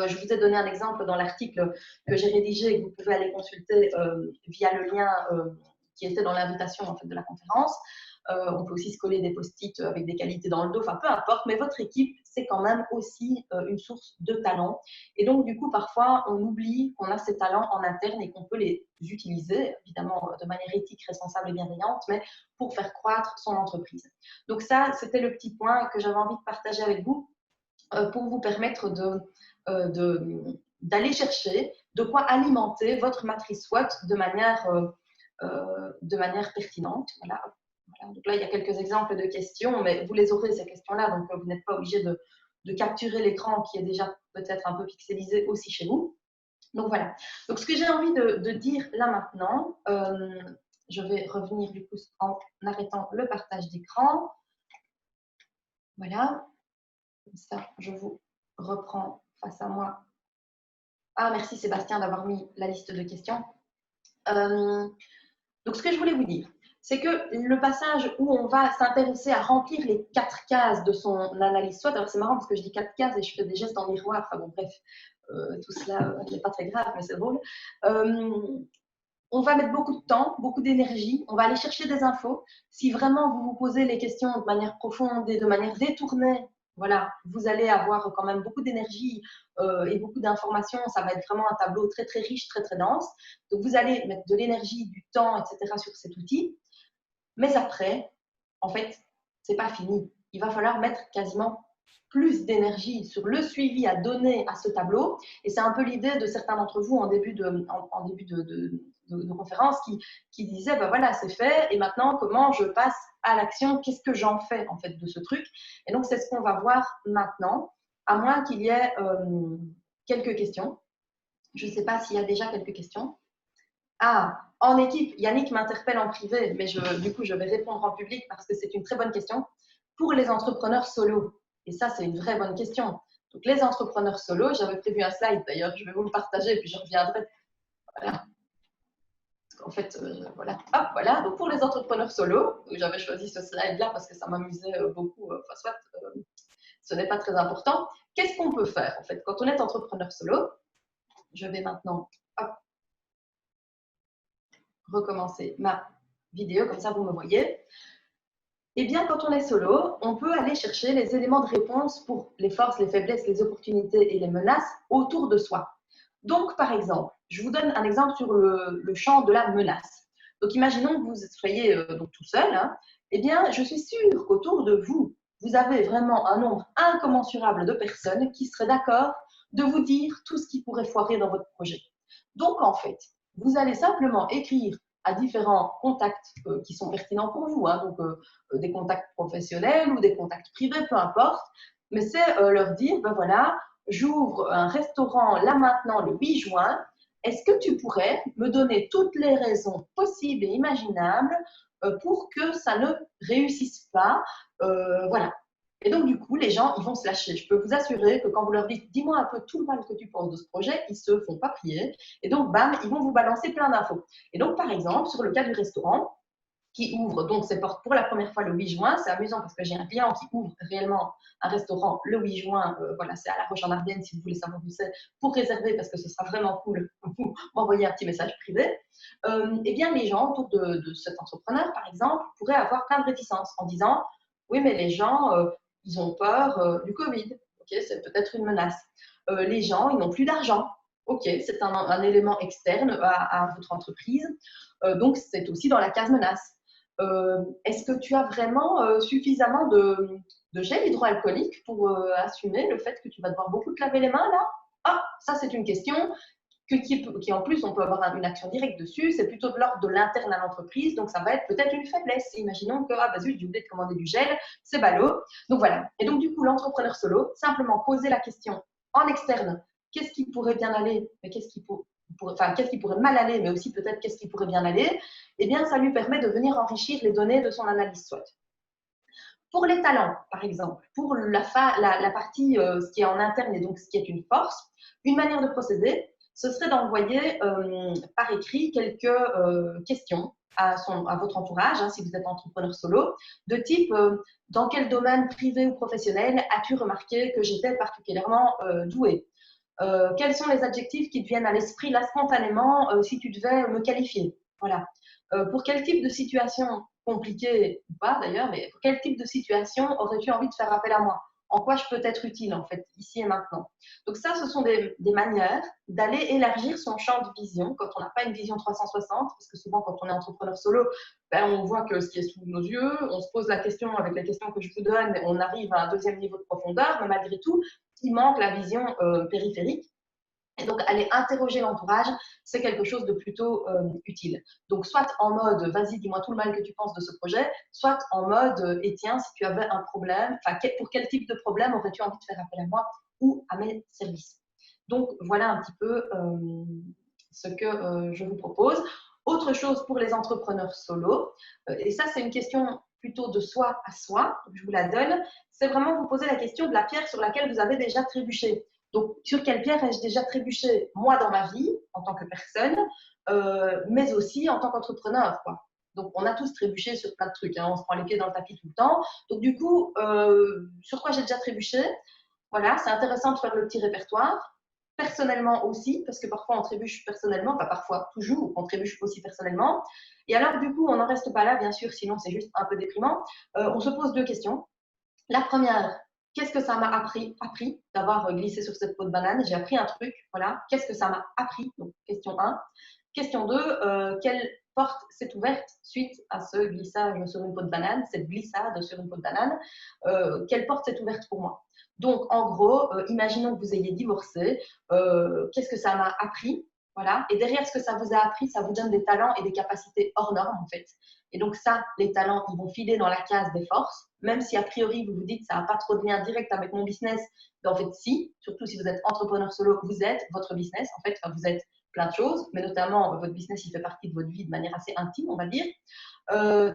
Speaker 1: Je vous ai donné un exemple dans l'article que j'ai rédigé et que vous pouvez aller consulter via le lien qui était dans l'invitation en fait, de la conférence. On peut aussi se coller des post-it avec des qualités dans le dos, enfin peu importe, mais votre équipe, c'est quand même aussi une source de talent. Et donc, du coup, parfois, on oublie qu'on a ces talents en interne et qu'on peut les utiliser, évidemment, de manière éthique, responsable et bienveillante, mais pour faire croître son entreprise. Donc ça, c'était le petit point que j'avais envie de partager avec vous pour vous permettre d'aller chercher de quoi alimenter votre matrice SWOT de manière pertinente. Voilà. Donc là, il y a quelques exemples de questions, mais vous les aurez, ces questions-là, donc vous n'êtes pas obligé de capturer l'écran qui est déjà peut-être un peu pixelisé aussi chez vous. Donc voilà. Donc ce que j'ai envie de dire là maintenant, je vais revenir du coup en arrêtant le partage d'écran. Voilà. Comme ça, je vous reprends face à moi. Ah, merci Sébastien d'avoir mis la liste de questions. Donc ce que je voulais vous dire, c'est que le passage où on va s'intéresser à remplir les 4 cases de son analyse SWOT, alors c'est marrant parce que je dis 4 cases et je fais des gestes en miroir, enfin bon bref, tout cela n'est pas très grave mais c'est drôle. On va mettre beaucoup de temps, beaucoup d'énergie, on va aller chercher des infos. Si vraiment vous vous posez les questions de manière profonde et de manière détournée, voilà, vous allez avoir quand même beaucoup d'énergie et beaucoup d'informations. Ça va être vraiment un tableau très très riche, très très dense. Donc vous allez mettre de l'énergie, du temps, etc. sur cet outil. Mais après, en fait, c'est pas fini. Il va falloir mettre quasiment plus d'énergie sur le suivi à donner à ce tableau. Et c'est un peu l'idée de certains d'entre vous en début de conférence qui disaient, ben voilà, c'est fait, et maintenant, comment je passe à l'action? Qu'est-ce que j'en fais, en fait, de ce truc? Et donc, c'est ce qu'on va voir maintenant, à moins qu'il y ait quelques questions. Je ne sais pas s'il y a déjà quelques questions. Ah, en équipe, Yannick m'interpelle en privé, mais du coup, je vais répondre en public parce que c'est une très bonne question. Pour les entrepreneurs solo, et ça, c'est une vraie bonne question. Donc, les entrepreneurs solo, j'avais prévu un slide d'ailleurs, je vais vous le partager, puis je reviendrai. Voilà. En fait, voilà. Hop, voilà. Donc, pour les entrepreneurs solo, j'avais choisi ce slide-là parce que ça m'amusait beaucoup. Enfin, soit, ce n'est pas très important. Qu'est-ce qu'on peut faire, en fait, quand on est entrepreneur solo? Je vais maintenant, hop, recommencer ma vidéo, comme ça vous me voyez. Eh bien, quand on est solo, on peut aller chercher les éléments de réponse pour les forces, les faiblesses, les opportunités et les menaces autour de soi. Donc, par exemple, je vous donne un exemple sur le champ de la menace. Donc, imaginons que vous soyez donc tout seul. Hein. Eh bien, je suis sûre qu'autour de vous, vous avez vraiment un nombre incommensurable de personnes qui seraient d'accord de vous dire tout ce qui pourrait foirer dans votre projet. Donc, en fait, vous allez simplement écrire à différents contacts qui sont pertinents pour vous, hein, donc des contacts professionnels ou des contacts privés, peu importe, mais c'est leur dire, ben voilà, j'ouvre un restaurant là maintenant le 8 juin, est-ce que tu pourrais me donner toutes les raisons possibles et imaginables pour que ça ne réussisse pas, voilà. Et donc, du coup, les gens, ils vont se lâcher. Je peux vous assurer que quand vous leur dites, dis-moi un peu tout le mal que tu penses de ce projet, ils se font pas prier. Et donc, bam, ils vont vous balancer plein d'infos. Et donc, par exemple, sur le cas du restaurant, qui ouvre donc ses portes pour la première fois le 8 juin. C'est amusant parce que j'ai un client qui ouvre réellement un restaurant le 8 juin. Voilà, c'est à La Roche-en-Ardenne si vous voulez savoir où c'est pour réserver parce que ce sera vraiment cool. Vous m'envoyez un petit message privé. Eh bien, les gens autour de cet entrepreneur, par exemple, pourraient avoir plein de réticences en disant oui, mais les gens, ils ont peur du Covid. Ok, c'est peut-être une menace. Les gens, ils n'ont plus d'argent. Ok, c'est un élément externe à votre entreprise. Donc, c'est aussi dans la case menace. Est-ce que tu as vraiment suffisamment de gel hydroalcoolique pour assumer le fait que tu vas devoir beaucoup te laver les mains là? Ah, ça c'est une question qui en plus on peut avoir une action directe dessus, c'est plutôt de l'ordre de l'interne à l'entreprise, donc ça va être peut-être une faiblesse. Imaginons que, ah bah zut, j'ai oublié de commander du gel, c'est ballot. Donc voilà. Et donc du coup, l'entrepreneur solo, simplement poser la question en externe, qu'est-ce qui pourrait bien aller, mais qu'est-ce qui pourrait mal aller, mais aussi peut-être qu'est-ce qui pourrait bien aller, eh bien, ça lui permet de venir enrichir les données de son analyse SWOT. Pour les talents, par exemple, pour la partie ce qui est en interne et donc ce qui est une force, une manière de procéder, ce serait d'envoyer par écrit quelques questions à votre entourage, hein, si vous êtes entrepreneur solo, de type dans quel domaine privé ou professionnel as-tu remarqué que j'étais particulièrement douée? Quels sont les adjectifs qui te viennent à l'esprit là spontanément si tu devais me qualifier? Voilà. Pour quel type de situation, compliquée ou pas d'ailleurs, mais pour quel type de situation aurais-tu envie de faire appel à moi? En quoi je peux être utile en fait, ici et maintenant? Donc ça, ce sont des manières d'aller élargir son champ de vision quand on n'a pas une vision 360, parce que souvent quand on est entrepreneur solo, ben, on voit que ce qui est sous nos yeux, on se pose la question avec les questions que je vous donne, on arrive à un deuxième niveau de profondeur, mais malgré tout, il manque la vision périphérique. Et donc, aller interroger l'entourage, c'est quelque chose de plutôt utile. Donc, soit en mode, vas-y, dis-moi tout le mal que tu penses de ce projet, soit en mode, et tiens, si tu avais un problème, pour quel type de problème aurais-tu envie de faire appel à moi ou à mes services? Donc, voilà un petit peu ce que je vous propose. Autre chose pour les entrepreneurs solo, et ça, c'est une question plutôt de soi à soi, je vous la donne, c'est vraiment vous poser la question de la pierre sur laquelle vous avez déjà trébuché. Donc, sur quelle pierre ai-je déjà trébuché, moi, dans ma vie, en tant que personne, mais aussi en tant qu'entrepreneur, quoi. Donc, on a tous trébuché sur plein de trucs, hein, on se prend les pieds dans le tapis tout le temps. Donc, du coup, sur quoi j'ai déjà trébuché? Voilà, c'est intéressant de faire le petit répertoire. Personnellement aussi, parce que parfois on trébuche personnellement, pas parfois, toujours, on trébuche aussi personnellement. Et alors, du coup, on n'en reste pas là, bien sûr, sinon c'est juste un peu déprimant. On se pose deux questions. La première, qu'est-ce que ça m'a appris d'avoir glissé sur cette peau de banane? J'ai appris un truc, voilà. Qu'est-ce que ça m'a appris? Donc, question 1. Question 2, quelle porte s'est ouverte suite à ce glissage sur une peau de banane, cette glissade sur une peau de banane? Quelle porte s'est ouverte pour moi? Donc, en gros, imaginons que vous ayez divorcé. Qu'est-ce que ça m'a appris? Voilà. Et derrière ce que ça vous a appris, ça vous donne des talents et des capacités hors normes, en fait. Et donc ça, les talents, ils vont filer dans la case des forces, même si a priori, vous vous dites ça n'a pas trop de lien direct avec mon business. Mais en fait, si, surtout si vous êtes entrepreneur solo, vous êtes votre business. En fait, vous êtes plein de choses, mais notamment votre business, il fait partie de votre vie de manière assez intime, on va dire.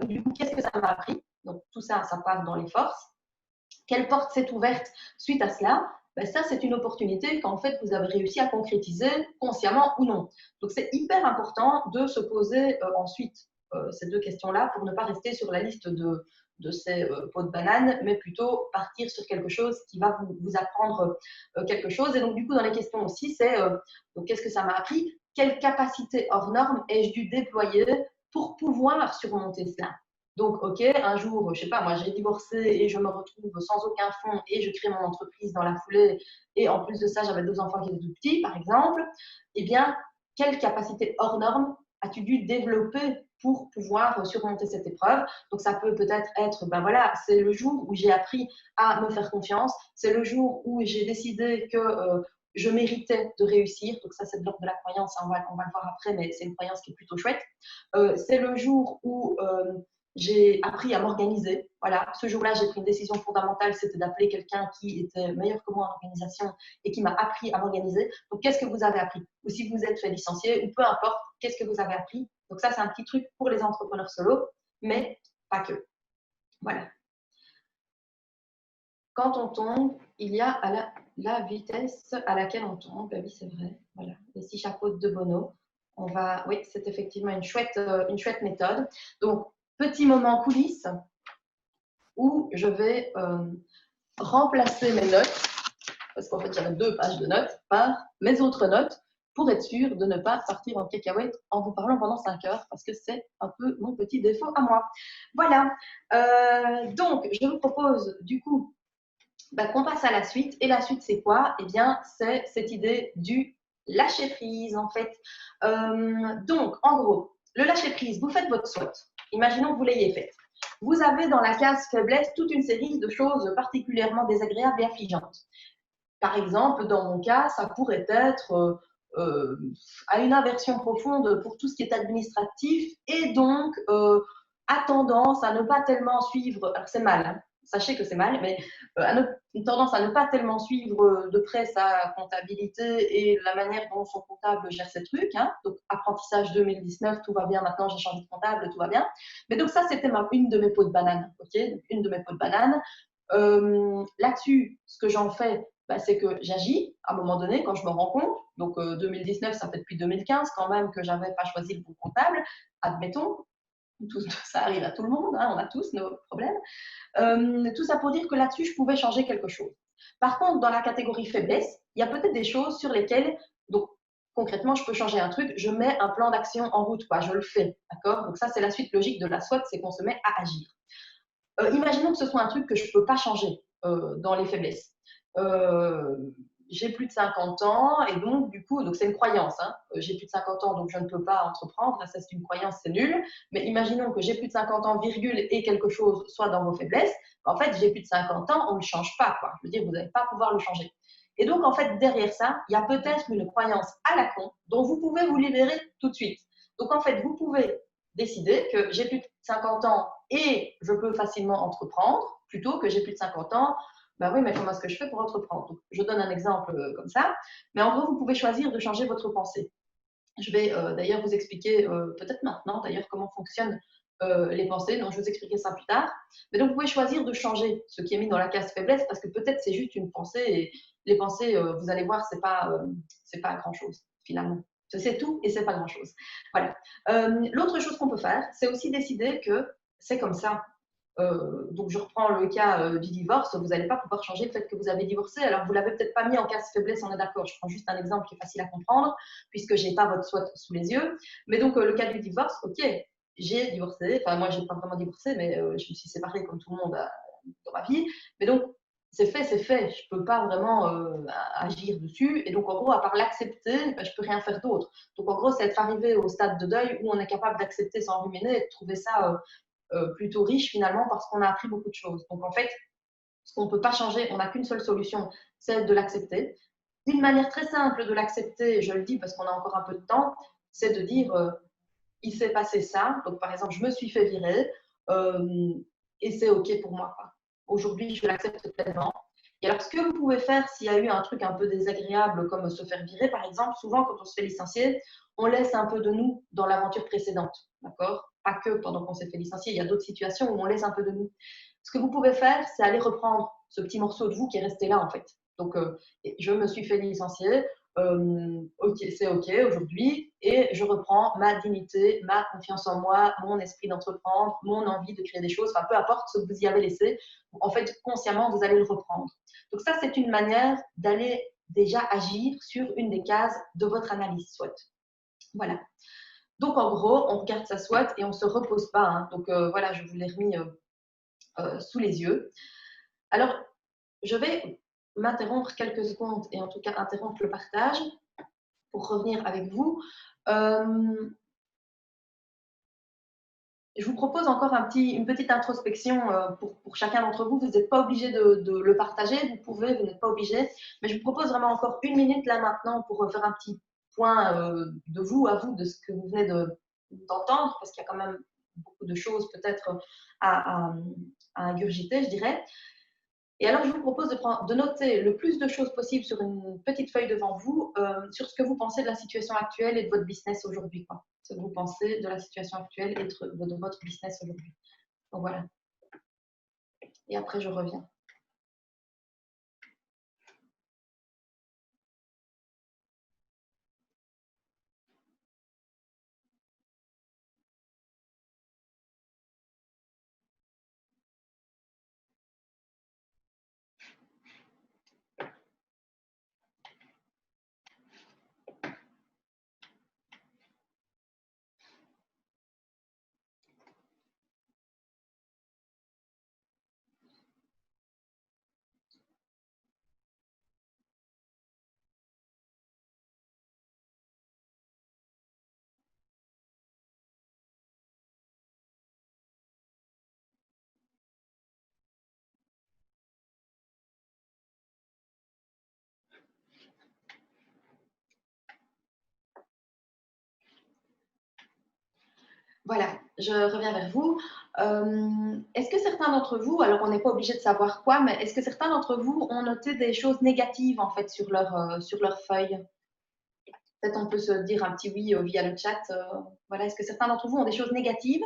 Speaker 1: Du coup, qu'est-ce que ça m'a appris? Donc tout ça, ça part dans les forces. Quelle porte s'est ouverte suite à cela? Ben ça, c'est une opportunité qu'en fait, vous avez réussi à concrétiser consciemment ou non. Donc, c'est hyper important de se poser ensuite ces deux questions-là pour ne pas rester sur la liste de ces pots de banane, mais plutôt partir sur quelque chose qui va vous apprendre quelque chose. Et donc, du coup, dans les questions aussi, c'est donc qu'est-ce que ça m'a appris? Quelle capacité hors norme ai-je dû déployer pour pouvoir surmonter cela? Donc, ok, un jour, je sais pas, moi j'ai divorcé et je me retrouve sans aucun fonds et je crée mon entreprise dans la foulée. Et en plus de ça, j'avais 2 enfants qui étaient tout petits, par exemple. Eh bien, quelle capacité hors norme as-tu dû développer pour pouvoir surmonter cette épreuve? Donc, ça peut peut-être être, ben voilà, c'est le jour où j'ai appris à me faire confiance. C'est le jour où j'ai décidé que je méritais de réussir. Donc, ça, c'est de l'ordre de la croyance. Hein, on va le voir après, mais c'est une croyance qui est plutôt chouette. C'est le jour où j'ai appris à m'organiser. Voilà, ce jour-là, j'ai pris une décision fondamentale, c'était d'appeler quelqu'un qui était meilleur que moi en organisation et qui m'a appris à m'organiser. Donc, qu'est-ce que vous avez appris? Ou si vous êtes fait licencier, ou peu importe, qu'est-ce que vous avez appris? Donc, ça, c'est un petit truc pour les entrepreneurs solo, mais pas que. Voilà. Quand on tombe, il y a la vitesse à laquelle on tombe. Ben oui, c'est vrai. Voilà, les 6 chapeaux de Bono. Oui, c'est effectivement une chouette méthode. Donc, petit moment coulisses où je vais remplacer mes notes, parce qu'en fait j'avais 2 pages de notes, par mes autres notes pour être sûr de ne pas partir en cacahuète en vous parlant pendant 5 heures, parce que c'est un peu mon petit défaut à moi. Voilà, donc je vous propose du coup qu'on passe à la suite. Et la suite, c'est quoi? Eh bien, c'est cette idée du lâcher prise, en fait. Donc, en gros, le lâcher prise, vous faites votre SWOT. Imaginons que vous l'ayez faite. Vous avez dans la case faiblesse toute une série de choses particulièrement désagréables et affligeantes. Par exemple, dans mon cas, ça pourrait être à une aversion profonde pour tout ce qui est administratif et donc a tendance à ne pas tellement suivre, alors c'est mal, hein, sachez que c'est mal, mais une tendance à ne pas tellement suivre de près sa comptabilité et la manière dont son comptable gère ses trucs. Hein. Donc, apprentissage 2019, tout va bien, maintenant j'ai changé de comptable, tout va bien. Mais donc ça, c'était une de mes peaux de banane, ok? Une de mes peaux de banane. Là-dessus, ce que j'en fais, c'est que j'agis à un moment donné quand je me rends compte. Donc 2019, ça fait depuis 2015 quand même que j'avais pas choisi le bon comptable. Admettons, ça arrive à tout le monde, hein, on a tous nos problèmes. Tout ça pour dire que là-dessus, je pouvais changer quelque chose. Par contre, dans la catégorie faiblesse, il y a peut-être des choses sur lesquelles, donc concrètement, je peux changer un truc, je mets un plan d'action en route, quoi, je le fais, d'accord? Donc ça, c'est la suite logique de la SWOT, c'est qu'on se met à agir. Imaginons que ce soit un truc que je ne peux pas changer dans les faiblesses. J'ai plus de 50 ans et donc du coup, donc c'est une croyance, hein, j'ai plus de 50 ans donc je ne peux pas entreprendre, ça c'est une croyance, c'est nul, mais imaginons que j'ai plus de 50 ans, virgule, et quelque chose soit dans vos faiblesses, en fait j'ai plus de 50 ans, on ne le change pas, quoi. Je veux dire, vous n'allez pas pouvoir le changer. Et donc, en fait, derrière ça, il y a peut-être une croyance à la con dont vous pouvez vous libérer tout de suite. Donc, en fait, vous pouvez décider que j'ai plus de 50 ans et je peux facilement entreprendre, plutôt que j'ai plus de 50 ans, ben oui, mais comment est-ce que je fais pour entreprendre? Donc, je donne un exemple comme ça, mais en gros, vous pouvez choisir de changer votre pensée. Je vais d'ailleurs vous expliquer, peut-être maintenant d'ailleurs, comment fonctionnent les pensées. Donc, je vais vous expliquer ça plus tard. Mais donc, vous pouvez choisir de changer ce qui est mis dans la case faiblesse parce que peut-être c'est juste une pensée et les pensées, vous allez voir, c'est pas grand-chose finalement. C'est tout et c'est pas grand-chose. Voilà. L'autre chose qu'on peut faire, c'est aussi décider que c'est comme ça. Donc, je reprends le cas du divorce. Vous n'allez pas pouvoir changer le fait que vous avez divorcé. Alors, vous ne l'avez peut-être pas mis en case faiblesse, on est d'accord. Je prends juste un exemple qui est facile à comprendre, puisque je n'ai pas votre SWOT sous les yeux. Mais donc, le cas du divorce, ok, j'ai divorcé. Enfin, moi, je n'ai pas vraiment divorcé, mais je me suis séparée comme tout le monde dans ma vie. Mais donc, c'est fait, c'est fait. Je ne peux pas vraiment agir dessus. Et donc, en gros, à part l'accepter, ben, je ne peux rien faire d'autre. Donc, en gros, c'est être arrivé au stade de deuil où on est capable d'accepter sans ruminer et de trouver ça plutôt riche finalement parce qu'on a appris beaucoup de choses. Donc en fait, ce qu'on ne peut pas changer, on n'a qu'une seule solution, c'est de l'accepter. Une manière très simple de l'accepter, je le dis parce qu'on a encore un peu de temps, c'est de dire il s'est passé ça. Donc par exemple, je me suis fait virer et c'est OK pour moi. Aujourd'hui, je l'accepte pleinement. Et alors, ce que vous pouvez faire s'il y a eu un truc un peu désagréable comme se faire virer, par exemple, souvent quand on se fait licencier, on laisse un peu de nous dans l'aventure précédente. D'accord? Pas que pendant qu'on s'est fait licencier, il y a d'autres situations où on laisse un peu de nous. Ce que vous pouvez faire, c'est aller reprendre ce petit morceau de vous qui est resté là, en fait. Donc, je me suis fait licencier, ok, c'est ok aujourd'hui, et je reprends ma dignité, ma confiance en moi, mon esprit d'entreprendre, mon envie de créer des choses, enfin peu importe ce que vous y avez laissé, en fait consciemment vous allez le reprendre. Donc ça c'est une manière d'aller déjà agir sur une des cases de votre analyse SWOT. Voilà. Donc en gros on regarde sa SWOT et on ne se repose pas. Hein. Donc voilà, je vous l'ai remis sous les yeux. Alors je vais m'interrompre quelques secondes et en tout cas interrompre le partage pour revenir avec vous. Je vous propose encore une petite introspection pour chacun d'entre vous. Vous n'êtes pas obligé de le partager, vous pouvez, vous n'êtes pas obligé. Mais je vous propose vraiment encore une minute là maintenant pour faire un petit point de vous à vous, de ce que vous venez d'entendre, parce qu'il y a quand même beaucoup de choses peut-être à ingurgiter, je dirais. Et alors, je vous propose de noter le plus de choses possible sur une petite feuille devant vous, sur ce que vous pensez de la situation actuelle et de votre business aujourd'hui. Ce que vous pensez de la situation actuelle et de votre business aujourd'hui. Donc voilà. Et après, je reviens. Voilà, je reviens vers vous. Est-ce que certains d'entre vous, alors on n'est pas obligé de savoir quoi, mais est-ce que certains d'entre vous ont noté des choses négatives en fait sur leur feuille? Peut-être on peut se dire un petit oui via le chat. Voilà, est-ce que certains d'entre vous ont des choses négatives?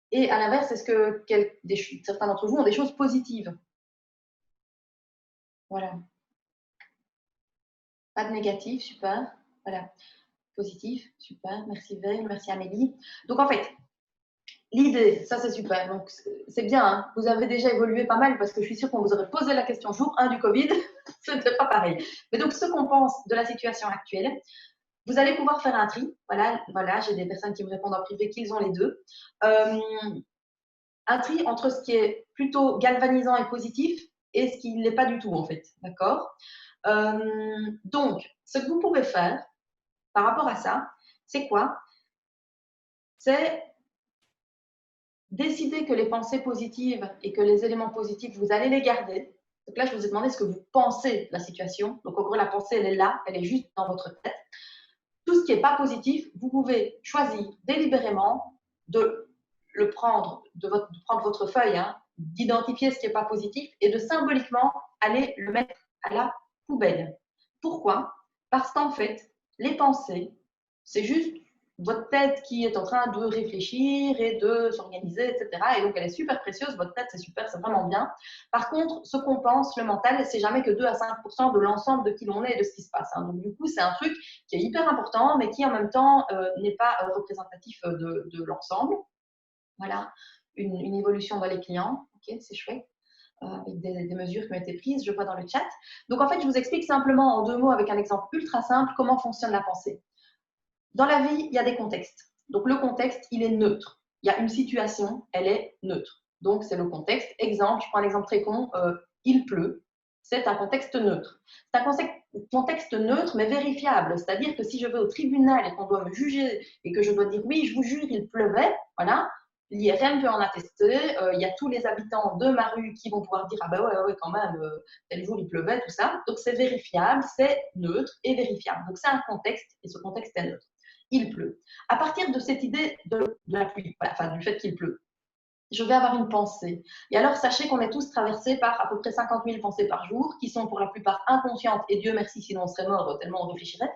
Speaker 1: Et à l'inverse, est-ce que certains d'entre vous ont des choses positives? Voilà. Pas de négatif, super. Voilà. Positif, super. Merci Veil, merci Amélie. Donc en fait, l'idée, ça c'est super. Donc c'est bien, hein. Vous avez déjà évolué pas mal parce que je suis sûre qu'on vous aurait posé la question jour 1 du Covid, ce n'était pas pareil. Mais donc ce qu'on pense de la situation actuelle, vous allez pouvoir faire un tri. Voilà, j'ai des personnes qui me répondent en privé qu'ils ont les deux. Un tri entre ce qui est plutôt galvanisant et positif et ce qui ne l'est pas du tout en fait. D'accord? Donc, ce que vous pouvez faire par rapport à ça, c'est quoi? C'est décider que les pensées positives et que les éléments positifs, vous allez les garder. Donc là, je vous ai demandé ce que vous pensez de la situation. Donc en gros, la pensée, elle est là, elle est juste dans votre tête. Tout ce qui n'est pas positif, vous pouvez choisir délibérément de le prendre, de prendre votre feuille, hein, d'identifier ce qui n'est pas positif et de symboliquement aller le mettre à la poubelle. Pourquoi? Parce qu'en fait, les pensées, c'est juste votre tête qui est en train de réfléchir et de s'organiser, etc. Et donc, elle est super précieuse, votre tête, c'est super, c'est vraiment bien. Par contre, ce qu'on pense, le mental, c'est jamais que 2 à 5% de l'ensemble de qui l'on est et de ce qui se passe. Hein. Donc, du coup, c'est un truc qui est hyper important, mais qui, en même temps, n'est pas représentatif de l'ensemble. Voilà, une évolution dans les clients. Ok, c'est chouette. Avec des mesures qui ont été prises, je vois dans le chat. Donc, en fait, je vous explique simplement en 2 mots, avec un exemple ultra simple, comment fonctionne la pensée. Dans la vie, il y a des contextes. Donc, le contexte, il est neutre. Il y a une situation, elle est neutre. Donc, c'est le contexte. Exemple, je prends un exemple très con, il pleut. C'est un contexte neutre. C'est un contexte neutre, mais vérifiable. C'est-à-dire que si je vais au tribunal et qu'on doit me juger et que je dois dire oui, je vous jure, il pleuvait, voilà, l'IRM peut en attester. Il y a tous les habitants de ma rue qui vont pouvoir dire ah ben ouais, quand même, tel jour il pleuvait, tout ça. Donc, c'est vérifiable, c'est neutre et vérifiable. Donc, c'est un contexte et ce contexte est neutre. Il pleut. À partir de cette idée de la pluie, enfin du fait qu'il pleut, je vais avoir une pensée. Et alors, sachez qu'on est tous traversés par à peu près 50 000 pensées par jour, qui sont pour la plupart inconscientes, et Dieu merci, sinon on serait mort tellement on réfléchirait.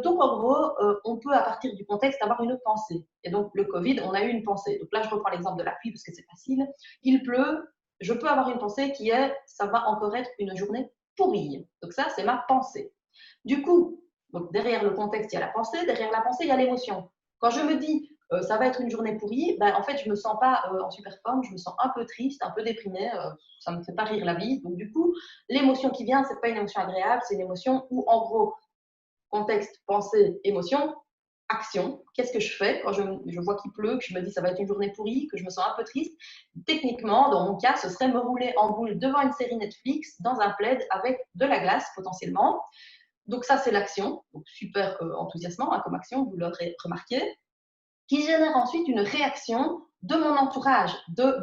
Speaker 1: Donc, en gros, on peut, à partir du contexte, avoir une pensée. Et donc, le Covid, on a eu une pensée. Donc là, je reprends l'exemple de la pluie parce que c'est facile. Il pleut, je peux avoir une pensée qui est, ça va encore être une journée pourrie. Donc ça, c'est ma pensée. Du coup, donc derrière le contexte, il y a la pensée, derrière la pensée, il y a l'émotion. Quand je me dis ça va être une journée pourrie, ben, en fait, je ne me sens pas en super forme, je me sens un peu triste, un peu déprimée, ça ne me fait pas rire la vie. Donc, du coup, l'émotion qui vient, ce n'est pas une émotion agréable, c'est une émotion où, en gros, contexte, pensée, émotion, action. Qu'est-ce que je fais quand je vois qu'il pleut, que je me dis ça va être une journée pourrie, que je me sens un peu triste? Techniquement, dans mon cas, ce serait me rouler en boule devant une série Netflix, dans un plaid avec de la glace potentiellement. Donc ça, c'est l'action, donc super enthousiasmant hein, comme action, vous l'aurez remarqué, qui génère ensuite une réaction de mon entourage,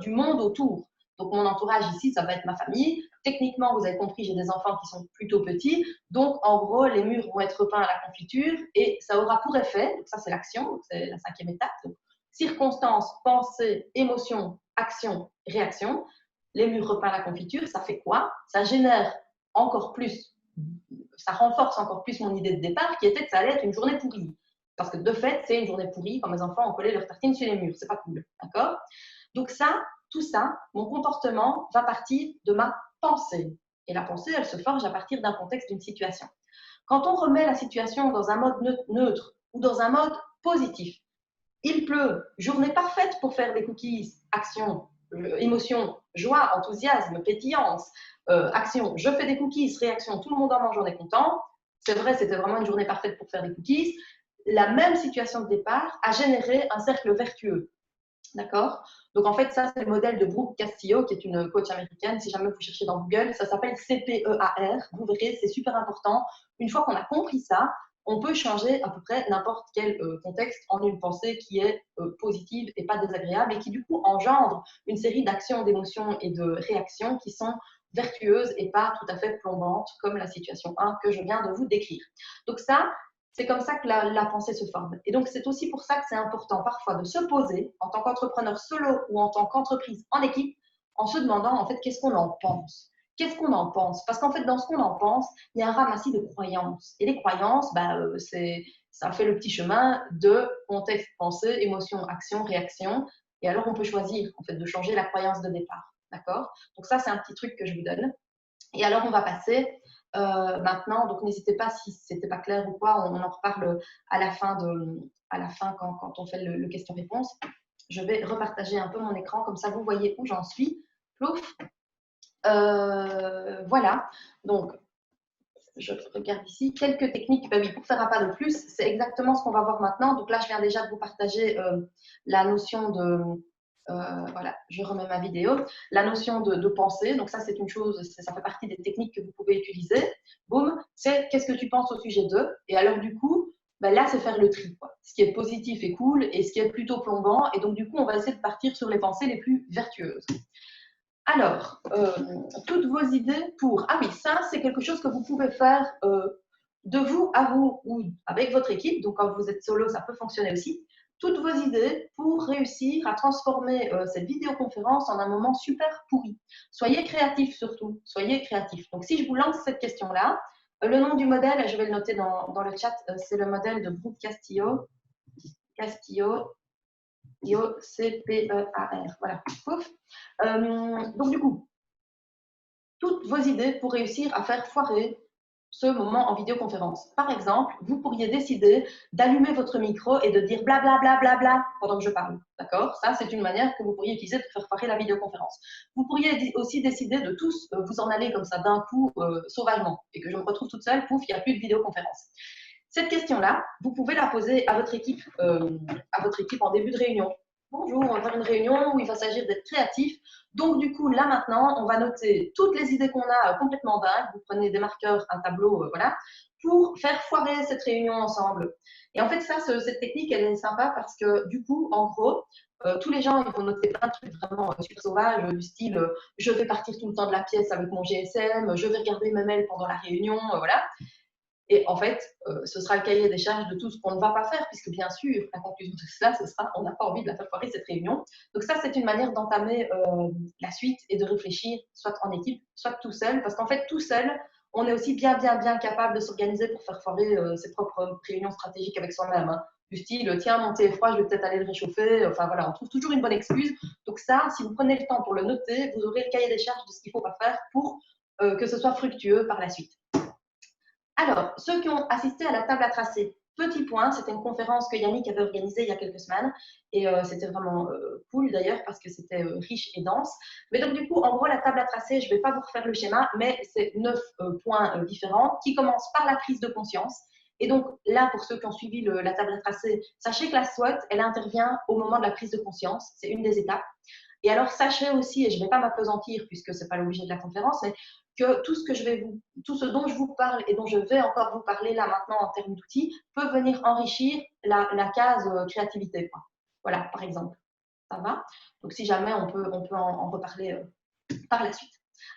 Speaker 1: du monde autour. Donc mon entourage ici, ça va être ma famille. Techniquement, vous avez compris, j'ai des enfants qui sont plutôt petits. Donc en gros, les murs vont être peints à la confiture et ça aura pour effet, donc ça c'est l'action, c'est la 5e étape, donc circonstances, pensée, émotion, action, réaction. Les murs repeints à la confiture, ça fait quoi? Ça génère encore plus, ça renforce encore plus mon idée de départ qui était que ça allait être une journée pourrie. Parce que de fait, c'est une journée pourrie quand mes enfants ont collé leurs tartines sur les murs. C'est pas cool, d'accord? Donc ça, tout ça, mon comportement va partir de ma pensée. Et la pensée, elle se forge à partir d'un contexte, d'une situation. Quand on remet la situation dans un mode neutre ou dans un mode positif, il pleut, journée parfaite pour faire des cookies, action, émotion, joie, enthousiasme, pétillance, action, je fais des cookies, réaction, tout le monde en mange, on est content. C'est vrai, c'était vraiment une journée parfaite pour faire des cookies. La même situation de départ a généré un cercle vertueux. D'accord? Donc, en fait, ça, c'est le modèle de Brooke Castillo, qui est une coach américaine. Si jamais vous cherchez dans Google, ça s'appelle CPEAR. Vous verrez, c'est super important. Une fois qu'on a compris ça, on peut changer à peu près n'importe quel contexte en une pensée qui est positive et pas désagréable et qui, du coup, engendre une série d'actions, d'émotions et de réactions qui sont vertueuses et pas tout à fait plombantes, comme la situation 1 que je viens de vous décrire. Donc, ça, c'est comme ça que la pensée se forme. Et donc, c'est aussi pour ça que c'est important parfois de se poser en tant qu'entrepreneur solo ou en tant qu'entreprise en équipe en se demandant en fait qu'est-ce qu'on en pense. Qu'est-ce qu'on en pense? Parce qu'en fait, dans ce qu'on en pense, il y a un ramassis de croyances. Et les croyances, ça fait le petit chemin de contexte, pensée, émotion, action, réaction. Et alors, on peut choisir en fait de changer la croyance de départ. D'accord? Donc ça, c'est un petit truc que je vous donne. Et alors, on va passer maintenant, donc n'hésitez pas si ce n'était pas clair ou quoi, on en reparle à la fin quand on fait le question-réponse. Je vais repartager un peu mon écran, comme ça vous voyez où j'en suis. Plouf. Voilà, donc je regarde ici, quelques techniques pour faire un pas de plus, c'est exactement ce qu'on va voir maintenant. Donc là, je viens déjà de vous partager la notion de, voilà, je remets ma vidéo, la notion de pensée. Donc ça, c'est une chose, ça fait partie des techniques que vous pouvez utiliser. Boum, c'est qu'est-ce que tu penses au sujet d'eux? Et alors du coup, ben là, c'est faire le tri, quoi. Ce qui est positif et cool et ce qui est plutôt plombant. Et donc du coup, on va essayer de partir sur les pensées les plus vertueuses. Alors, toutes vos idées pour… Ah oui, ça, c'est quelque chose que vous pouvez faire de vous à vous ou avec votre équipe. Donc, quand vous êtes solo, ça peut fonctionner aussi. Toutes vos idées pour réussir à transformer cette vidéoconférence en un moment super pourri. Soyez créatifs surtout, soyez créatifs. Donc, si je vous lance cette question-là, le nom du modèle, je vais le noter dans le chat, c'est le modèle de Brooke Castillo. Castillo, C-P-E-A-R. Voilà, pouf. Donc, du coup, toutes vos idées pour réussir à faire foirer ce moment en vidéoconférence. Par exemple, vous pourriez décider d'allumer votre micro et de dire blablabla bla, bla, bla, bla pendant que je parle. D'accord? Ça, c'est une manière que vous pourriez utiliser pour faire foirer la vidéoconférence. Vous pourriez aussi décider de tous vous en aller comme ça d'un coup sauvagement et que je me retrouve toute seule, pouf, il n'y a plus de vidéoconférence. Cette question-là, vous pouvez la poser à votre équipe en début de réunion. Bonjour, on va faire une réunion où il va s'agir d'être créatif. Donc, du coup, là maintenant, on va noter toutes les idées qu'on a complètement dingues. Vous prenez des marqueurs, un tableau, voilà, pour faire foirer cette réunion ensemble. Et en fait, ça, cette technique, elle est sympa parce que, du coup, en gros, tous les gens, ils vont noter plein de trucs vraiment super sauvages, du style je vais partir tout le temps de la pièce avec mon GSM, je vais regarder mes mails pendant la réunion, voilà. Et en fait, ce sera le cahier des charges de tout ce qu'on ne va pas faire, puisque bien sûr, la conclusion de cela, ce sera on n'a pas envie de la faire foirer cette réunion. Donc ça, c'est une manière d'entamer la suite et de réfléchir, soit en équipe, soit tout seul, parce qu'en fait, tout seul, on est aussi bien capable de s'organiser pour faire foirer ses propres réunions stratégiques avec soi-même. Hein. Du style, tiens, mon thé est froid, je vais peut-être aller le réchauffer. Enfin voilà, on trouve toujours une bonne excuse. Donc ça, si vous prenez le temps pour le noter, vous aurez le cahier des charges de ce qu'il ne faut pas faire pour que ce soit fructueux par la suite. Alors, ceux qui ont assisté à la table à tracer, petit point, c'était une conférence que Yannick avait organisée il y a quelques semaines et c'était vraiment cool d'ailleurs parce que c'était riche et dense. Mais donc du coup, en gros, la table à tracer, je ne vais pas vous refaire le schéma, mais c'est 9 points différents qui commencent par la prise de conscience. Et donc là, pour ceux qui ont suivi la table à tracer, sachez que la SWOT, elle intervient au moment de la prise de conscience, c'est une des étapes. Et alors, sachez aussi, et je ne vais pas m'appesantir puisque ce n'est pas l'objet de la conférence, mais que tout ce dont je vous parle et dont je vais encore vous parler là maintenant en termes d'outils peut venir enrichir la case créativité. Quoi. Voilà, par exemple. Ça va? Donc, si jamais on peut en reparler par la suite.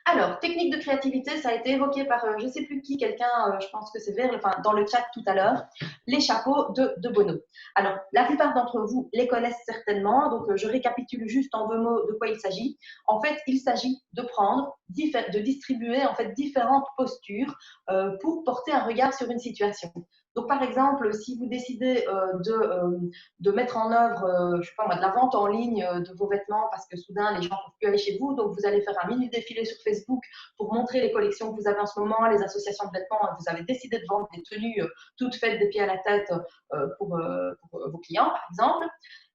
Speaker 1: Alors, technique de créativité, ça a été évoqué par je ne sais plus qui, quelqu'un, je pense que c'est dans le chat tout à l'heure, les chapeaux de Bono. Alors, la plupart d'entre vous les connaissent certainement, donc je récapitule juste en 2 mots de quoi il s'agit. En fait, il s'agit de prendre, de distribuer en fait différentes postures pour porter un regard sur une situation. Donc, par exemple, si vous décidez de mettre en œuvre, je sais pas moi, de la vente en ligne de vos vêtements parce que soudain les gens ne peuvent plus aller chez vous, donc vous allez faire un mini défilé sur Facebook pour montrer les collections que vous avez en ce moment, les associations de vêtements, vous avez décidé de vendre des tenues toutes faites des pieds à la tête pour vos clients, par exemple.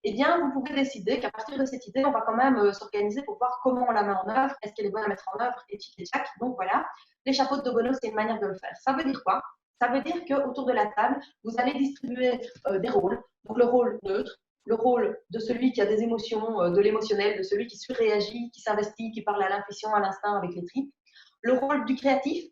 Speaker 1: Eh bien, vous pouvez décider qu'à partir de cette idée, on va quand même s'organiser pour voir comment on la met en œuvre, est-ce qu'elle est bonne à mettre en œuvre, et tchac. Donc voilà, les chapeaux de Bono, c'est une manière de le faire. Ça veut dire quoi? Ça veut dire qu'autour de la table, vous allez distribuer des rôles. Donc le rôle neutre, le rôle de celui qui a des émotions, de l'émotionnel, de celui qui surréagit, qui s'investit, qui parle à l'intuition, à l'instinct avec les tripes. Le rôle du créatif,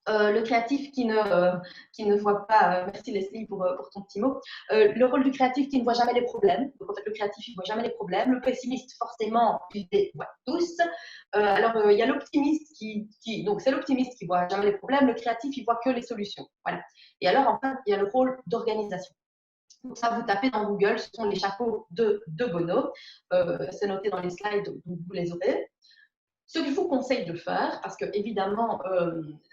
Speaker 1: le créatif qui ne voit pas, merci Leslie pour ton petit mot, le rôle du créatif qui ne voit jamais les problèmes. Donc en fait, le créatif, il ne voit jamais les problèmes. Le pessimiste, forcément, il les voit tous. Alors, il y a l'optimiste donc c'est l'optimiste qui ne voit jamais les problèmes. Le créatif, il voit que les solutions. Voilà. Et alors, enfin, il y a le rôle d'organisation. Donc ça, vous tapez dans Google, ce sont les chapeaux de Bono. C'est noté dans les slides, donc vous les aurez. Ce que je vous conseille de faire, parce que évidemment,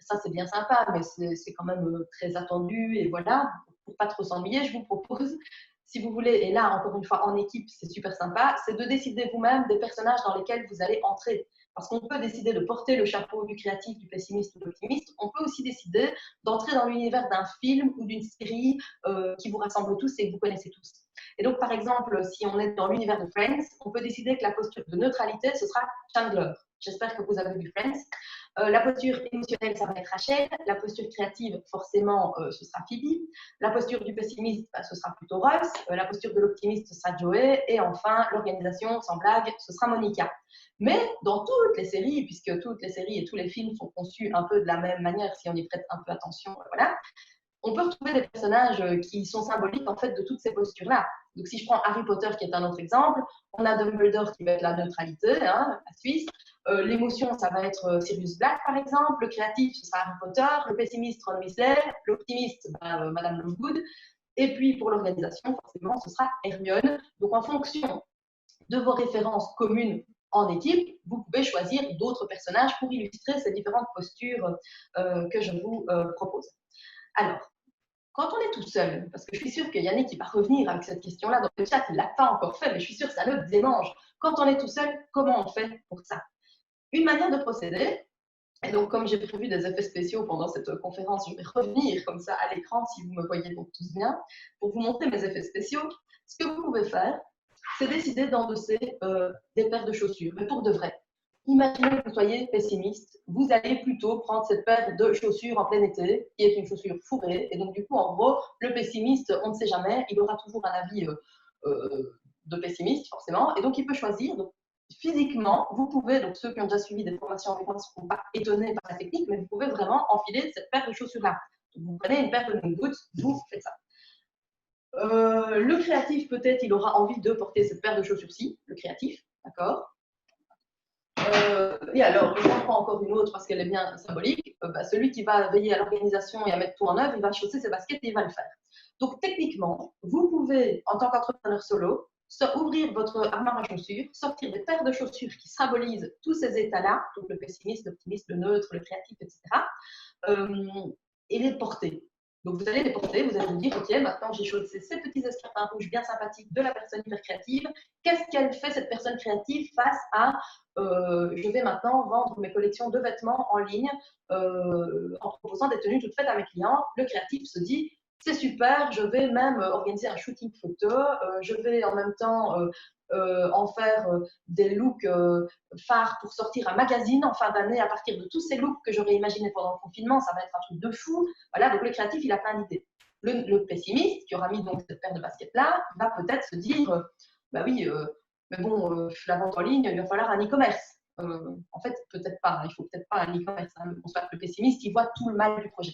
Speaker 1: ça c'est bien sympa, mais c'est quand même très attendu, et voilà, pour pas trop s'ennuyer, je vous propose, si vous voulez, et là encore une fois en équipe, c'est super sympa, c'est de décider vous-même des personnages dans lesquels vous allez entrer. Parce qu'on peut décider de porter le chapeau du créatif, du pessimiste ou de l'optimiste. On peut aussi décider d'entrer dans l'univers d'un film ou d'une série qui vous rassemble tous et que vous connaissez tous. Et donc, par exemple, si on est dans l'univers de Friends, on peut décider que la posture de neutralité, ce sera Chandler. J'espère que vous avez vu Friends. La posture émotionnelle, ça va être Rachel. La posture créative, forcément, ce sera Phoebe. La posture du pessimiste, ce sera plutôt Ross. La posture de l'optimiste, ce sera Joey. Et enfin, l'organisation, sans blague, ce sera Monica. Mais dans toutes les séries, puisque toutes les séries et tous les films sont conçus un peu de la même manière, si on y prête un peu attention, voilà, on peut retrouver des personnages qui sont symboliques en fait de toutes ces postures-là. Donc si je prends Harry Potter qui est un autre exemple, on a Dumbledore qui va être la neutralité, hein, la Suisse, L'émotion, ça va être Sirius Black, par exemple. Le créatif, ce sera Harry Potter. Le pessimiste, Ron Weasley. L'optimiste, Madame Lovegood. Et puis, pour l'organisation, forcément, ce sera Hermione. Donc, en fonction de vos références communes en équipe, vous pouvez choisir d'autres personnages pour illustrer ces différentes postures que je vous propose. Alors, quand on est tout seul, parce que je suis sûre que Yannick qui va revenir avec cette question-là dans le chat, il ne l'a pas encore fait, mais je suis sûre que ça le démange. Quand on est tout seul, comment on fait pour ça? Une manière de procéder, et donc comme j'ai prévu des effets spéciaux pendant cette conférence, je vais revenir comme ça à l'écran si vous me voyez donc tous bien, pour vous montrer mes effets spéciaux. Ce que vous pouvez faire, c'est décider d'endosser des paires de chaussures, mais pour de vrai. Imaginez que vous soyez pessimiste, vous allez plutôt prendre cette paire de chaussures en plein été, qui est une chaussure fourrée, et donc du coup, en gros, le pessimiste, on ne sait jamais, il aura toujours un avis de pessimiste, forcément, et donc il peut choisir. Donc, physiquement, vous pouvez, donc ceux qui ont déjà suivi des formations avec moi ne seront pas étonnés par la technique, mais vous pouvez vraiment enfiler cette paire de chaussures-là. Vous prenez une paire de moon boots, vous faites ça. Le créatif, peut-être, il aura envie de porter cette paire de chaussures-ci, le créatif, d'accord. Et alors, je prends encore une autre parce qu'elle est bien symbolique. Celui qui va veiller à l'organisation et à mettre tout en œuvre, il va chausser ses baskets et il va le faire. Donc, techniquement, vous pouvez, en tant qu'entrepreneur solo, ouvrir votre armoire à chaussures, sortir des paires de chaussures qui symbolisent tous ces états-là, donc le pessimiste, l'optimiste, le neutre, le créatif, etc., et les porter. Donc, vous allez les porter, vous allez vous dire, OK, maintenant j'ai chaussé ces petits escarpins rouges bien sympathiques de la personne hyper créative. Qu'est-ce qu'elle fait, cette personne créative, face à je vais maintenant vendre mes collections de vêtements en ligne en proposant des tenues toutes faites à mes clients. Le créatif se dit, c'est super, je vais même organiser un shooting photo, je vais en même temps en faire des looks phares pour sortir un magazine en fin d'année à partir de tous ces looks que j'aurais imaginés pendant le confinement. Ça va être un truc de fou. Voilà, donc le créatif, il a plein d'idées. Le pessimiste, qui aura mis donc cette paire de baskets-là, va peut-être se dire, bah oui, mais bon, la vente en ligne, il va falloir un e-commerce. En fait, peut-être pas, il ne faut peut-être pas un e-commerce. Hein. Le pessimiste, il voit tout le mal du projet.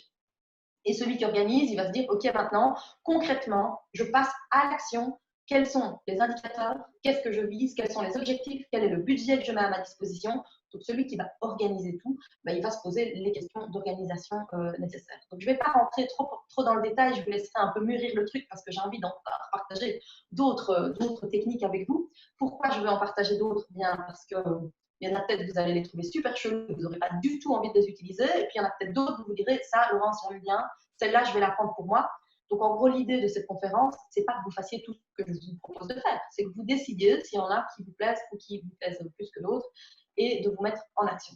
Speaker 1: Et celui qui organise, il va se dire, OK, maintenant, concrètement, je passe à l'action. Quels sont les indicateurs? Qu'est-ce que je vise? Quels sont les objectifs? Quel est le budget que je mets à ma disposition? Donc, celui qui va organiser tout, il va se poser les questions d'organisation nécessaires. Donc, je ne vais pas rentrer trop dans le détail. Je vous laisserai un peu mûrir le truc parce que j'ai envie d'en partager d'autres techniques avec vous. Pourquoi je veux en partager d'autres? Bien parce que il y en a peut-être, vous allez les trouver super chelous, vous n'aurez pas du tout envie de les utiliser. Et puis, il y en a peut-être d'autres, vous vous direz, ça, Laurence, j'aime bien, celle-là, je vais la prendre pour moi. Donc, en gros, l'idée de cette conférence, ce n'est pas que vous fassiez tout ce que je vous propose de faire. C'est que vous décidiez s'il y en a qui vous plaisent ou qui vous plaisent plus que d'autres et de vous mettre en action.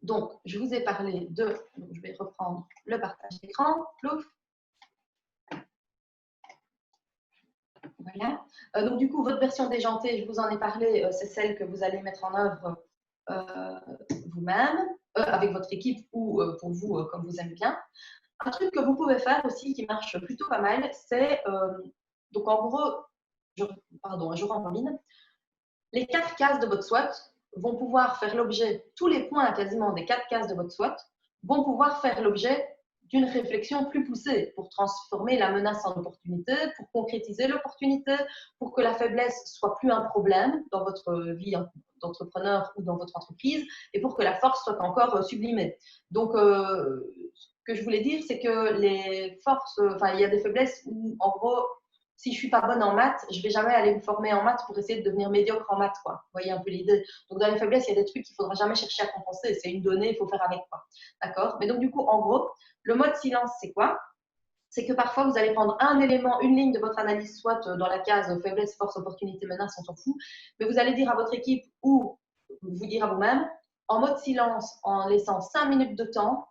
Speaker 1: Donc, je vous ai parlé de… Donc, je vais reprendre le partage d'écran. Plouf. Voilà. Donc, du coup, votre version déjantée, je vous en ai parlé, c'est celle que vous allez mettre en œuvre vous-même, avec votre équipe ou pour vous, comme vous aimez bien. Un truc que vous pouvez faire aussi qui marche plutôt pas mal, c'est, donc en gros, je rembobine, les 4 cases de votre SWOT vont pouvoir faire l'objet, tous les points quasiment des 4 cases de votre SWOT vont pouvoir faire l'objet d'une réflexion plus poussée pour transformer la menace en opportunité, pour concrétiser l'opportunité, pour que la faiblesse soit plus un problème dans votre vie d'entrepreneur ou dans votre entreprise et pour que la force soit encore sublimée. Donc, ce que je voulais dire, c'est que les forces, il y a des faiblesses où, en gros, si je ne suis pas bonne en maths, je ne vais jamais aller me former en maths pour essayer de devenir médiocre en maths, quoi. Vous voyez un peu l'idée. Donc, dans les faiblesses, il y a des trucs qu'il ne faudra jamais chercher à compenser. C'est une donnée, il faut faire avec, quoi. D'accord? Mais donc, du coup, en gros, le mode silence, c'est quoi? C'est que parfois, vous allez prendre un élément, une ligne de votre analyse, soit dans la case faiblesse, force, opportunité, menace, on s'en fout, mais vous allez dire à votre équipe ou vous dire à vous-même, en mode silence, en laissant 5 minutes de temps,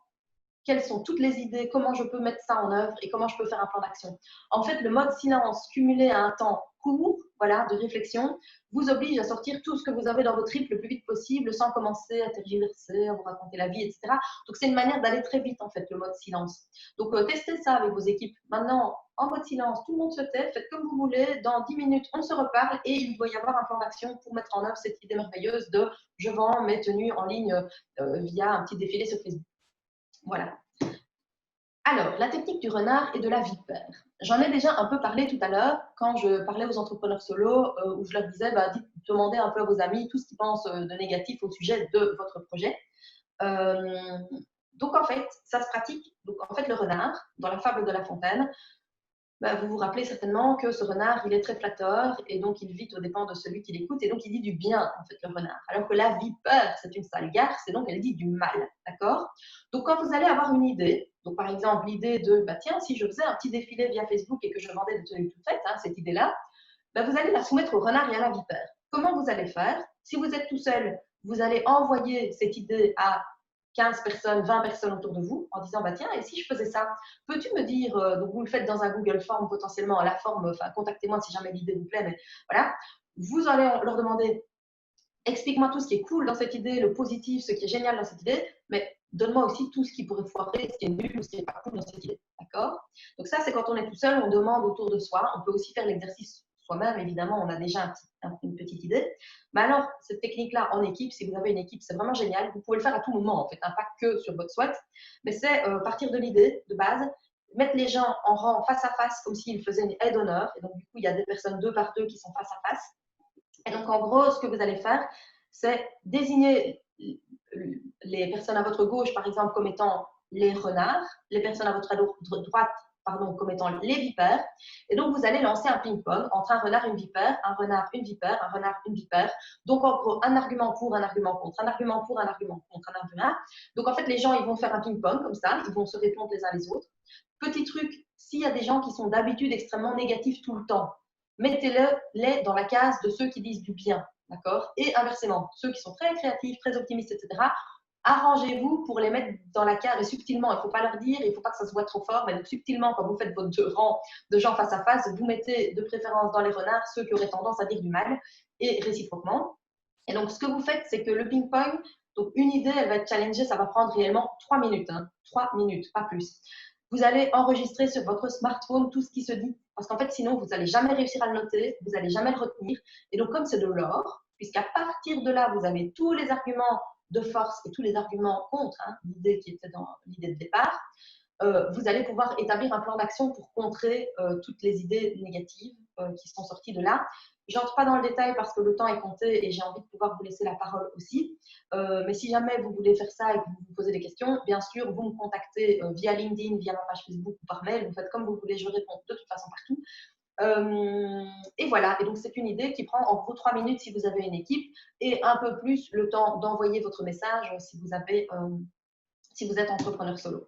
Speaker 1: quelles sont toutes les idées, comment je peux mettre ça en œuvre et comment je peux faire un plan d'action. En fait, le mode silence cumulé à un temps court, voilà, de réflexion, vous oblige à sortir tout ce que vous avez dans votre trip le plus vite possible sans commencer à tergiverser, à vous raconter la vie, etc. Donc, c'est une manière d'aller très vite, en fait, le mode silence. Donc, testez ça avec vos équipes. Maintenant, en mode silence, tout le monde se tait, faites comme vous voulez. Dans 10 minutes, on se reparle et il doit y avoir un plan d'action pour mettre en œuvre cette idée merveilleuse de je vends mes tenues en ligne via un petit défilé sur Facebook. Voilà. Alors, la technique du renard et de la vipère. J'en ai déjà un peu parlé tout à l'heure quand je parlais aux entrepreneurs solo où je leur disais, bah, demandez un peu à vos amis tout ce qu'ils pensent de négatif au sujet de votre projet. Euh, donc, en fait, ça se pratique. Donc, en fait, le renard, dans la fable de La Fontaine, bah, vous vous rappelez certainement que ce renard, il est très flatteur et donc il vit aux dépens de celui qui l'écoute et donc il dit du bien, en fait, le renard. Alors que la vipère, c'est une sale garce et donc elle dit du mal, d'accord? Donc quand vous allez avoir une idée, donc par exemple l'idée de, bah tiens, si je faisais un petit défilé via Facebook et que je vendais des tenues toutes faites, hein, cette idée-là, bah, vous allez la soumettre au renard et à la vipère. Comment vous allez faire? Si vous êtes tout seul, vous allez envoyer cette idée à 15 personnes, 20 personnes autour de vous en disant, bah tiens, et si je faisais ça, peux-tu me dire, donc vous le faites dans un Google Form potentiellement, à la forme, enfin contactez-moi si jamais l'idée vous plaît, mais voilà, vous allez leur demander, explique-moi tout ce qui est cool dans cette idée, le positif, ce qui est génial dans cette idée, mais donne-moi aussi tout ce qui pourrait foirer, ce qui est nul ou ce qui n'est pas cool dans cette idée, d'accord? Donc ça, c'est quand on est tout seul, on demande autour de soi, on peut aussi faire l'exercice soi-même, évidemment, on a déjà une petite idée. Mais alors, cette technique-là en équipe, si vous avez une équipe, c'est vraiment génial. Vous pouvez le faire à tout moment, en fait, hein, pas que sur votre SWOT, mais c'est partir de l'idée de base, mettre les gens en rang face à face, comme s'ils faisaient une aide d'honneur. Et donc, du coup, il y a des personnes deux par deux qui sont face à face. Et donc, en gros, ce que vous allez faire, c'est désigner les personnes à votre gauche, par exemple, comme étant les renards, les personnes à votre droite, pardon, comme étant les vipères. Et donc, vous allez lancer un ping-pong entre un renard et une vipère, un renard, une vipère, un renard, une vipère. Donc, en gros, un argument pour, un argument contre, un argument pour, un argument contre, un argument. Donc, en fait, les gens, ils vont faire un ping-pong comme ça, ils vont se répondre les uns les autres. Petit truc, s'il y a des gens qui sont d'habitude extrêmement négatifs tout le temps, mettez-les dans la case de ceux qui disent du bien, d'accord? Et inversement, ceux qui sont très créatifs, très optimistes, etc., arrangez-vous pour les mettre dans la case, mais subtilement, il ne faut pas leur dire, il ne faut pas que ça se voit trop fort, mais donc subtilement, quand vous faites votre rang de gens face à face, vous mettez de préférence dans les renards ceux qui auraient tendance à dire du mal, et réciproquement. Et donc, ce que vous faites, c'est que le ping-pong, donc une idée, elle va être challengée, ça va prendre réellement 3 minutes, hein, 3 minutes, pas plus. Vous allez enregistrer sur votre smartphone tout ce qui se dit, parce qu'en fait, sinon, vous n'allez jamais réussir à le noter, vous n'allez jamais le retenir. Et donc, comme c'est de l'or, puisqu'à partir de là, vous avez tous les arguments de force et tous les arguments contre hein, l'idée qui était dans l'idée de départ, vous allez pouvoir établir un plan d'action pour contrer toutes les idées négatives qui sont sorties de là. J'entre pas dans le détail parce que le temps est compté et j'ai envie de pouvoir vous laisser la parole aussi. Mais si jamais vous voulez faire ça et que vous vous posez des questions, bien sûr, vous me contactez via LinkedIn, via ma page Facebook ou par mail. Vous faites comme vous voulez, je réponds de toute façon partout. Et voilà, et donc c'est une idée qui prend en gros 3 minutes si vous avez une équipe et un peu plus le temps d'envoyer votre message si si vous êtes entrepreneur solo.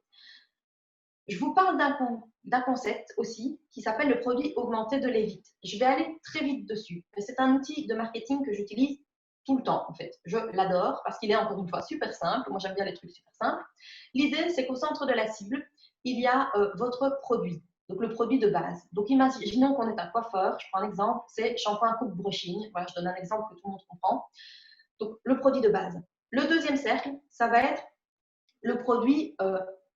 Speaker 1: Je vous parle d'un concept aussi qui s'appelle le produit augmenté de Levitt. Je vais aller très vite dessus, mais c'est un outil de marketing que j'utilise tout le temps en fait. Je l'adore parce qu'il est encore une fois super simple. Moi j'aime bien les trucs super simples. L'idée c'est qu'au centre de la cible, il y a votre produit. Donc le produit de base. Donc imaginons qu'on est un coiffeur. Je prends un exemple, c'est shampoing coupe brushing. Voilà, je donne un exemple que tout le monde comprend. Donc le produit de base. Le deuxième cercle, ça va être le produit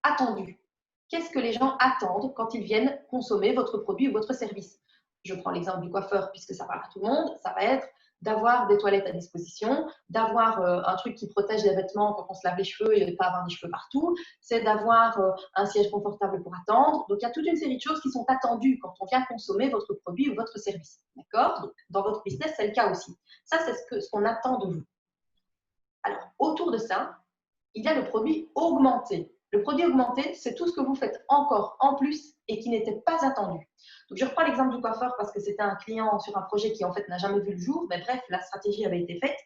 Speaker 1: attendu. Qu'est-ce que les gens attendent quand ils viennent consommer votre produit ou votre service? Je prends l'exemple du coiffeur puisque ça parle à tout le monde. Ça va être d'avoir des toilettes à disposition, d'avoir un truc qui protège les vêtements quand on se lave les cheveux et de ne pas avoir des cheveux partout. C'est d'avoir un siège confortable pour attendre. Donc, il y a toute une série de choses qui sont attendues quand on vient consommer votre produit ou votre service. D'accord? Donc, dans votre business, c'est le cas aussi. Ça, c'est ce qu'on attend de vous. Alors, autour de ça, il y a le produit augmenté. Le produit augmenté, c'est tout ce que vous faites encore en plus et qui n'était pas attendu. Donc, je reprends l'exemple du coiffeur parce que c'était un client sur un projet qui en fait n'a jamais vu le jour. Mais bref, la stratégie avait été faite.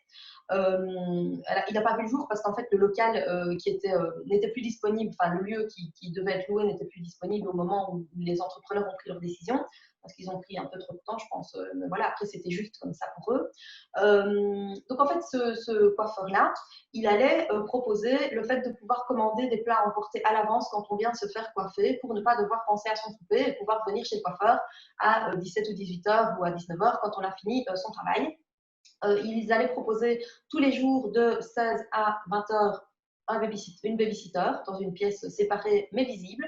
Speaker 1: Il n'a pas vu le jour parce qu'en fait le local n'était plus disponible, enfin le lieu qui devait être loué n'était plus disponible au moment où les entrepreneurs ont pris leur décision parce qu'ils ont pris un peu trop de temps, je pense. Mais voilà, après c'était juste comme ça pour eux. Donc en fait, ce coiffeur-là, il allait proposer le fait de pouvoir commander des plats à emporter à l'avance quand on vient se faire coiffer pour ne pas devoir penser à son souper et pouvoir venir chez le coiffeur à 17 ou 18 heures ou à 19 heures quand on a fini son travail. Ils allaient proposer tous les jours de 16 à 20 heures une babysitter dans une pièce séparée mais visible.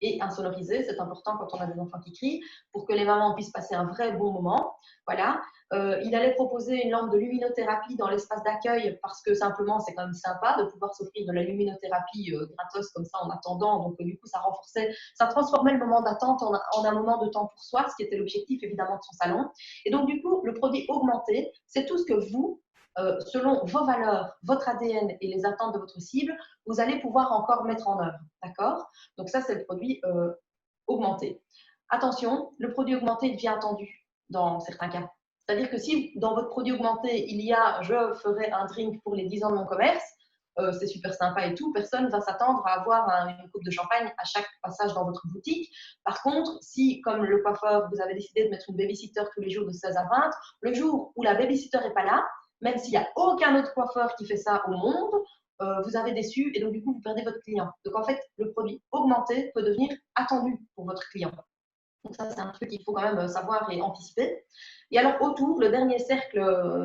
Speaker 1: et insonorisé. C'est important quand on a des enfants qui crient pour que les mamans puissent passer un vrai bon moment. Voilà. Il allait proposer une lampe de luminothérapie dans l'espace d'accueil parce que simplement, c'est quand même sympa de pouvoir s'offrir de la luminothérapie gratos comme ça en attendant. Donc, du coup, ça renforçait, ça transformait le moment d'attente en un moment de temps pour soi, ce qui était l'objectif évidemment de son salon. Et donc, du coup, le produit augmenté, c'est tout ce que vous, selon vos valeurs, votre ADN et les attentes de votre cible, vous allez pouvoir encore mettre en œuvre. D'accord? Donc, ça, c'est le produit augmenté. Attention, le produit augmenté devient attendu dans certains cas. C'est-à-dire que si dans votre produit augmenté, il y a « je ferai un drink pour les 10 ans de mon commerce », c'est super sympa et tout, personne ne va s'attendre à avoir une coupe de champagne à chaque passage dans votre boutique. Par contre, si, comme le coiffeur, vous avez décidé de mettre une babysitter tous les jours de 16 à 20, le jour où la babysitter n'est pas là, même s'il n'y a aucun autre coiffeur qui fait ça au monde, vous avez déçu et donc du coup, vous perdez votre client. Donc en fait, le produit augmenté peut devenir attendu pour votre client. Donc ça, c'est un truc qu'il faut quand même savoir et anticiper. Et alors autour, le dernier cercle,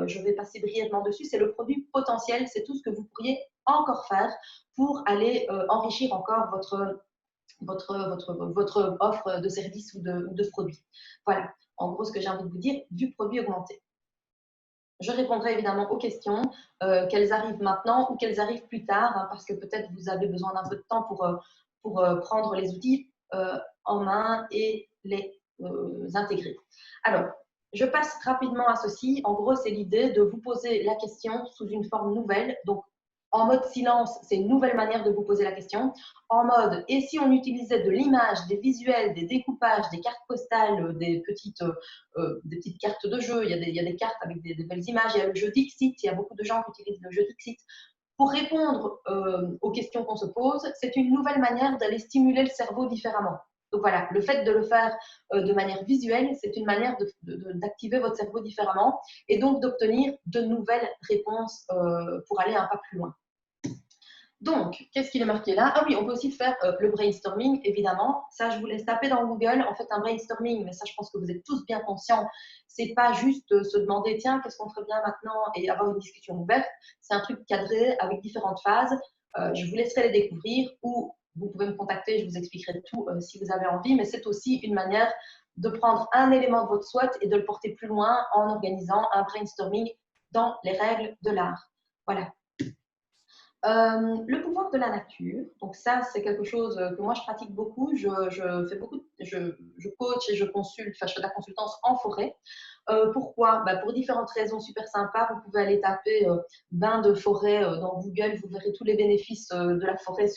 Speaker 1: je vais passer brièvement dessus, c'est le produit potentiel. C'est tout ce que vous pourriez encore faire pour aller enrichir encore votre offre de service ou de produit. Voilà, en gros, ce que j'ai envie de vous dire du produit augmenté. Je répondrai évidemment aux questions, qu'elles arrivent maintenant ou qu'elles arrivent plus tard, hein, parce que peut-être vous avez besoin d'un peu de temps pour prendre les outils en main et les intégrer. Alors, je passe rapidement à ceci. En gros, c'est l'idée de vous poser la question sous une forme nouvelle. Donc, en mode silence, c'est une nouvelle manière de vous poser la question. En mode, et si on utilisait de l'image, des visuels, des découpages, des cartes postales, des petites cartes de jeu, il y a des cartes avec des belles images, il y a le jeu Dixit, il y a beaucoup de gens qui utilisent le jeu Dixit. Pour répondre aux questions qu'on se pose, c'est une nouvelle manière d'aller stimuler le cerveau différemment. Donc voilà, le fait de le faire de manière visuelle, c'est une manière d'activer votre cerveau différemment et donc d'obtenir de nouvelles réponses pour aller un pas plus loin. Donc, qu'est-ce qu'il est marqué là? Ah oui, on peut aussi faire le brainstorming, évidemment. Ça, je vous laisse taper dans Google. En fait, un brainstorming, mais ça, je pense que vous êtes tous bien conscients, c'est pas juste se demander, tiens, qu'est-ce qu'on ferait bien maintenant et avoir une discussion ouverte. C'est un truc cadré avec différentes phases. Je vous laisserai les découvrir ou vous pouvez me contacter, je vous expliquerai tout si vous avez envie, mais c'est aussi une manière de prendre un élément de votre SWOT et de le porter plus loin en organisant un brainstorming dans les règles de l'art. Voilà. Le pouvoir de la nature, donc ça c'est quelque chose que moi je pratique beaucoup, je coach et je consulte, enfin je fais de la consultance en forêt. Pourquoi? Pour différentes raisons super sympas, vous pouvez aller taper bain de forêt dans Google, vous verrez tous les bénéfices de la forêt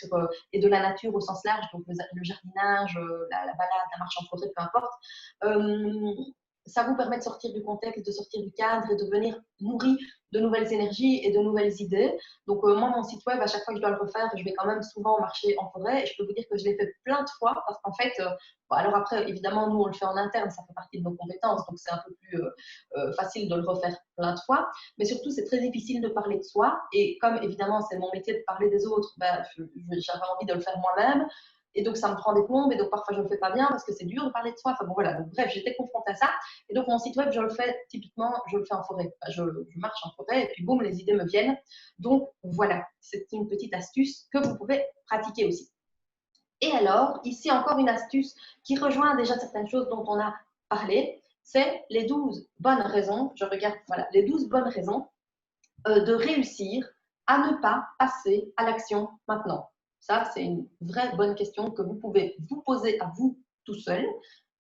Speaker 1: et de la nature au sens large, donc le jardinage, la balade, la marche en forêt, peu importe. Ça vous permet de sortir du contexte, de sortir du cadre et de venir nourri de nouvelles énergies et de nouvelles idées. Donc, moi, mon site web, à chaque fois que je dois le refaire, je vais quand même souvent marcher en forêt et je peux vous dire que je l'ai fait plein de fois parce qu'en fait, alors après, évidemment, nous, on le fait en interne, ça fait partie de nos compétences, donc c'est un peu plus facile de le refaire plein de fois. Mais surtout, c'est très difficile de parler de soi et comme évidemment, c'est mon métier de parler des autres, j'avais envie de le faire moi-même. Et donc, ça me prend des plombes et donc parfois, je ne le fais pas bien parce que c'est dur de parler de soi. Enfin bon, voilà. Donc, bref, j'étais confrontée à ça. Et donc, mon site web, je le fais typiquement, je le fais en forêt. Enfin, je marche en forêt et puis boum, les idées me viennent. Donc, voilà, c'est une petite astuce que vous pouvez pratiquer aussi. Et alors, ici, encore une astuce qui rejoint déjà certaines choses dont on a parlé, c'est les 12 bonnes raisons, je regarde, voilà, les 12 bonnes raisons de réussir à ne pas passer à l'action maintenant. Ça, c'est une vraie bonne question que vous pouvez vous poser à vous tout seul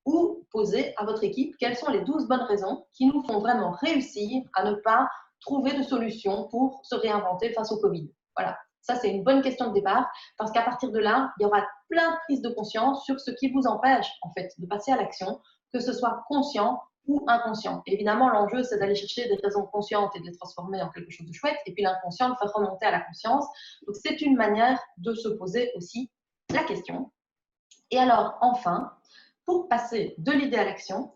Speaker 1: ou poser à votre équipe. Quelles sont les 12 bonnes raisons qui nous font vraiment réussir à ne pas trouver de solution pour se réinventer face au Covid? Voilà, ça c'est une bonne question de départ parce qu'à partir de là, il y aura plein de prises de conscience sur ce qui vous empêche en fait de passer à l'action, que ce soit conscient ou inconscient. Et évidemment, l'enjeu, c'est d'aller chercher des raisons conscientes et de les transformer en quelque chose de chouette, et puis l'inconscient, de faire remonter à la conscience. Donc, c'est une manière de se poser aussi la question. Et alors, enfin, pour passer de l'idée à l'action,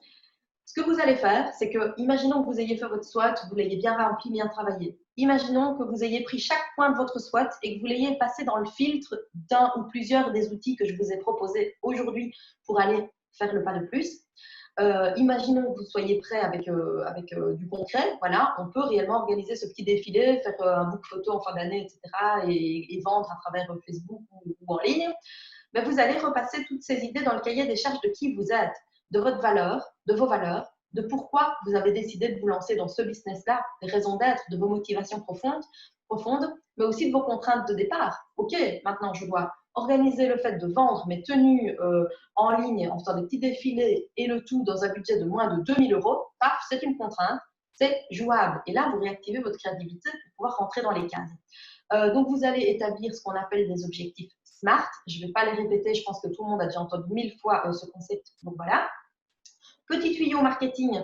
Speaker 1: ce que vous allez faire, c'est que, imaginons que vous ayez fait votre SWOT, vous l'ayez bien rempli, bien travaillé. Imaginons que vous ayez pris chaque point de votre SWOT et que vous l'ayez passé dans le filtre d'un ou plusieurs des outils que je vous ai proposés aujourd'hui pour aller faire le pas de plus. Imaginons que vous soyez prêt avec du concret. Voilà, on peut réellement organiser ce petit défilé, faire un book photo en fin d'année, etc. et vendre à travers Facebook ou en ligne. mais vous allez repasser toutes ces idées dans le cahier des charges de qui vous êtes, de votre valeur, de vos valeurs, de pourquoi vous avez décidé de vous lancer dans ce business-là, des raisons d'être, de vos motivations profondes, mais aussi de vos contraintes de départ. Ok, maintenant je dois organiser le fait de vendre mes tenues en ligne en faisant des petits défilés et le tout dans un budget de moins de 2 000 €. Paf, c'est une contrainte, c'est jouable. Et là, vous réactivez votre créativité pour pouvoir rentrer dans les cases. Donc, vous allez établir ce qu'on appelle des objectifs SMART. Je ne vais pas les répéter, je pense que tout le monde a déjà entendu 1000 fois ce concept. Donc, voilà. Petit tuyau marketing,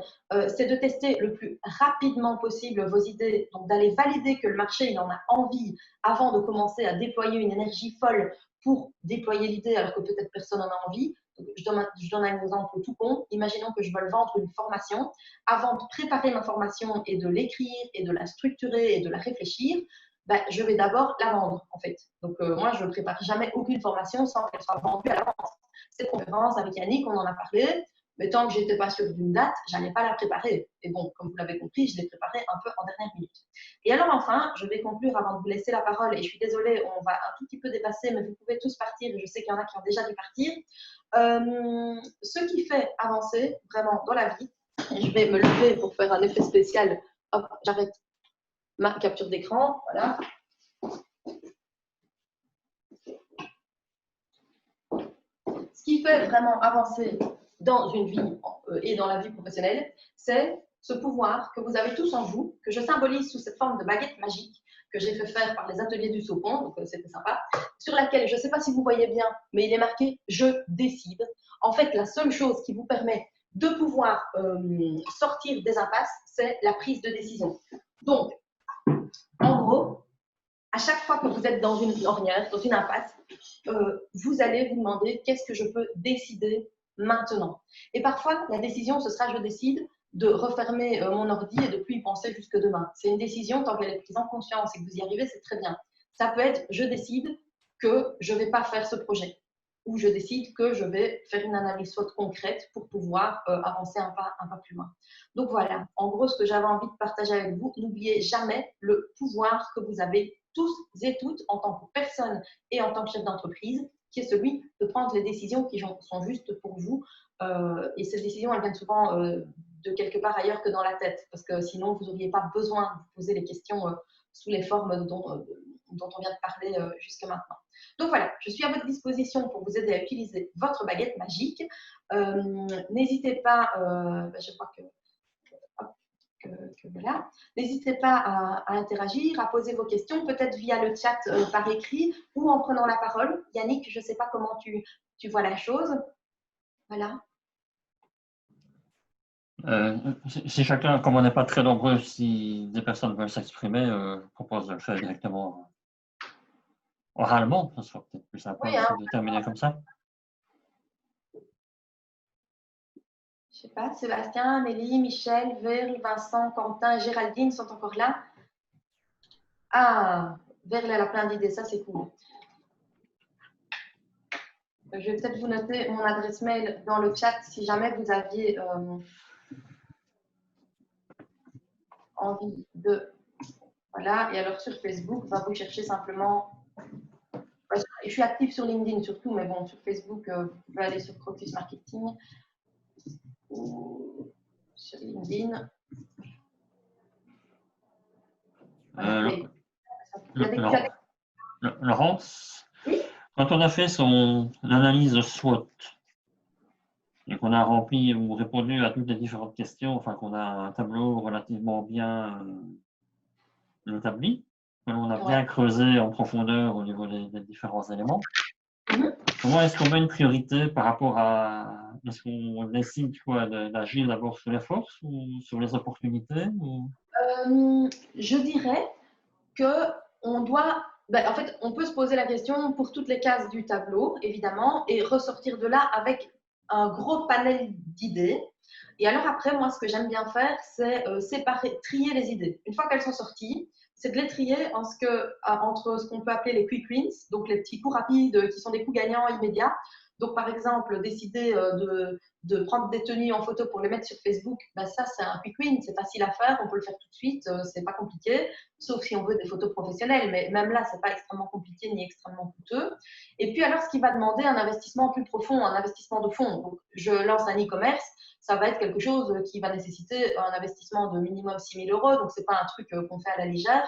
Speaker 1: c'est de tester le plus rapidement possible vos idées, donc d'aller valider que le marché il en a envie avant de commencer à déployer une énergie folle pour déployer l'idée alors que peut-être personne n'en a envie. Je donne un exemple tout con. Imaginons que je veuille vendre une formation. Avant de préparer ma formation et de l'écrire et de la structurer et de la réfléchir, ben, je vais d'abord la vendre en fait. Donc moi, je ne prépare jamais aucune formation sans qu'elle soit vendue à l'avance. Cette conférence avec Yannick, on en a parlé. Mais tant que je n'étais pas sûre d'une date, je n'allais pas la préparer. Et bon, comme vous l'avez compris, je l'ai préparée un peu en dernière minute. Et alors enfin, je vais conclure avant de vous laisser la parole. Et je suis désolée, on va un tout petit peu dépasser, mais vous pouvez tous partir. Et je sais qu'il y en a qui ont déjà dû partir. Ce qui fait avancer vraiment dans la vie, et je vais me lever pour faire un effet spécial. Hop, j'arrête ma capture d'écran. Voilà. Ce qui fait vraiment avancer dans une vie et dans la vie professionnelle, c'est ce pouvoir que vous avez tous en vous, que je symbolise sous cette forme de baguette magique que j'ai fait faire par les ateliers du Sopon, donc c'était sympa, sur laquelle, je ne sais pas si vous voyez bien, mais il est marqué « Je décide ». En fait, la seule chose qui vous permet de pouvoir sortir des impasses, c'est la prise de décision. Donc, en gros, à chaque fois que vous êtes dans une ornière, dans une impasse, vous allez vous demander qu'est-ce que je peux décider maintenant. Et parfois, la décision, ce sera je décide de refermer mon ordi et de ne plus y penser jusque demain. C'est une décision, tant qu'elle est prise en conscience et que vous y arrivez, c'est très bien. Ça peut être je décide que je ne vais pas faire ce projet ou je décide que je vais faire une analyse SWOT concrète pour pouvoir avancer un pas plus loin. Donc voilà, en gros, ce que j'avais envie de partager avec vous, n'oubliez jamais le pouvoir que vous avez tous et toutes en tant que personne et en tant que chef d'entreprise, qui est celui de prendre les décisions qui sont justes pour vous. Et ces décisions, elles viennent souvent de quelque part ailleurs que dans la tête, parce que sinon, vous n'auriez pas besoin de vous poser les questions sous les formes dont on vient de parler jusque maintenant. Donc voilà, je suis à votre disposition pour vous aider à utiliser votre baguette magique. N'hésitez pas, je crois que voilà. N'hésitez pas à interagir, à poser vos questions, peut-être via le chat par écrit ou en prenant la parole. Yannick, je ne sais pas comment tu vois la chose. Voilà.
Speaker 2: Si chacun, comme on n'est pas très nombreux, si des personnes veulent s'exprimer, je propose de le faire directement oralement. Ça sera peut-être plus sympa aussi de terminer comme ça.
Speaker 1: Je ne sais pas, Sébastien, Amélie, Michel, Verle, Vincent, Quentin et Géraldine sont encore là. Ah, Verle, elle a plein d'idées, ça c'est cool. Je vais peut-être vous noter mon adresse mail dans le chat si jamais vous aviez envie de… Voilà, et alors sur Facebook, vous cherchez simplement… Je suis active sur LinkedIn surtout, mais bon, sur Facebook, vous pouvez aller sur Crocus Marketing ou sur LinkedIn. Voilà,
Speaker 2: Laurence,
Speaker 1: oui?
Speaker 2: Quand on a fait son analyse SWOT et qu'on a rempli ou répondu à toutes les différentes questions, enfin qu'on a un tableau relativement bien établi, qu'on a bien creusé en profondeur au niveau des différents éléments, comment est-ce qu'on met une priorité par rapport à… Est-ce qu'on décide d'agir d'abord sur les forces ou sur les opportunités ou…
Speaker 1: Je dirais qu'on doit… en fait, on peut se poser la question pour toutes les cases du tableau, évidemment, et ressortir de là avec un gros panel d'idées. Et alors après, moi, ce que j'aime bien faire, c'est séparer, trier les idées. Une fois qu'elles sont sorties, c'est de les trier entre ce qu'on peut appeler les quick wins, donc les petits coups rapides qui sont des coups gagnants immédiats, Donc, par exemple, décider de prendre des tenues en photo pour les mettre sur Facebook, ben ça, c'est un quick win, c'est facile à faire, on peut le faire tout de suite, c'est pas compliqué, sauf si on veut des photos professionnelles, mais même là, c'est pas extrêmement compliqué ni extrêmement coûteux. Et puis, alors, ce qui va demander un investissement plus profond, un investissement de fond. Donc, je lance un e-commerce, ça va être quelque chose qui va nécessiter un investissement de minimum 6 000 euros, donc c'est pas un truc qu'on fait à la légère.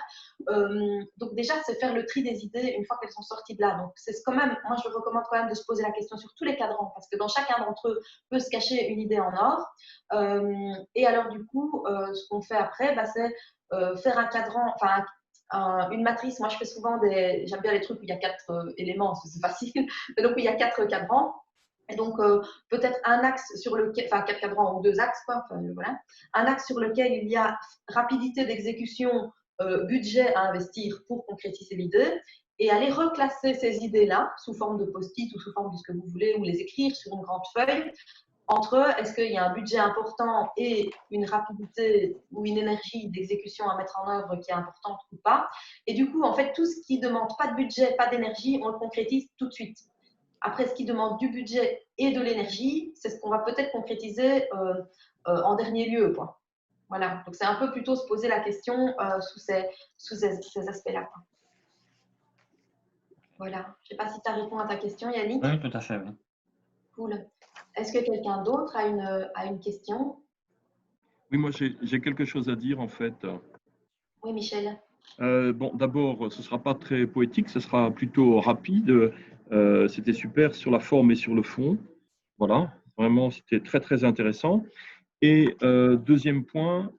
Speaker 1: Donc déjà, c'est faire le tri des idées une fois qu'elles sont sorties de là. Donc c'est quand même, moi je recommande quand même de se poser la question sur tous les cadrans, parce que dans chacun d'entre eux peut se cacher une idée en or. Et alors du coup, ce qu'on fait après, bah, c'est faire un cadran, enfin une matrice. Moi je fais souvent j'aime bien les trucs où il y a 4 éléments, parce que c'est facile, mais donc où il y a 4 cadrans. Et donc, peut-être un axe sur lequel, enfin 4 cadrans ou 2 axes, quoi, enfin, voilà. Un axe sur lequel il y a rapidité d'exécution, budget à investir pour concrétiser l'idée, et aller reclasser ces idées-là sous forme de post-it ou sous forme de ce que vous voulez, ou les écrire sur une grande feuille, entre est-ce qu'il y a un budget important et une rapidité ou une énergie d'exécution à mettre en œuvre qui est importante ou pas. Et du coup, en fait, tout ce qui ne demande pas de budget, pas d'énergie, on le concrétise tout de suite. Après, ce qui demande du budget et de l'énergie, c'est ce qu'on va peut-être concrétiser en dernier lieu, quoi. Voilà, donc c'est un peu plutôt se poser la question sous ces aspects-là. Voilà, je ne sais pas si tu as répondu à ta question, Yannick.
Speaker 2: Oui, tout à fait, oui.
Speaker 1: Cool. Est-ce que quelqu'un d'autre a une question?
Speaker 3: Oui, moi j'ai quelque chose à dire en fait.
Speaker 1: Oui, Michel.
Speaker 3: Bon, d'abord, ce ne sera pas très poétique, ce sera plutôt rapide. C'était super sur la forme et sur le fond. Voilà, vraiment, c'était très, très intéressant. Et deuxième point,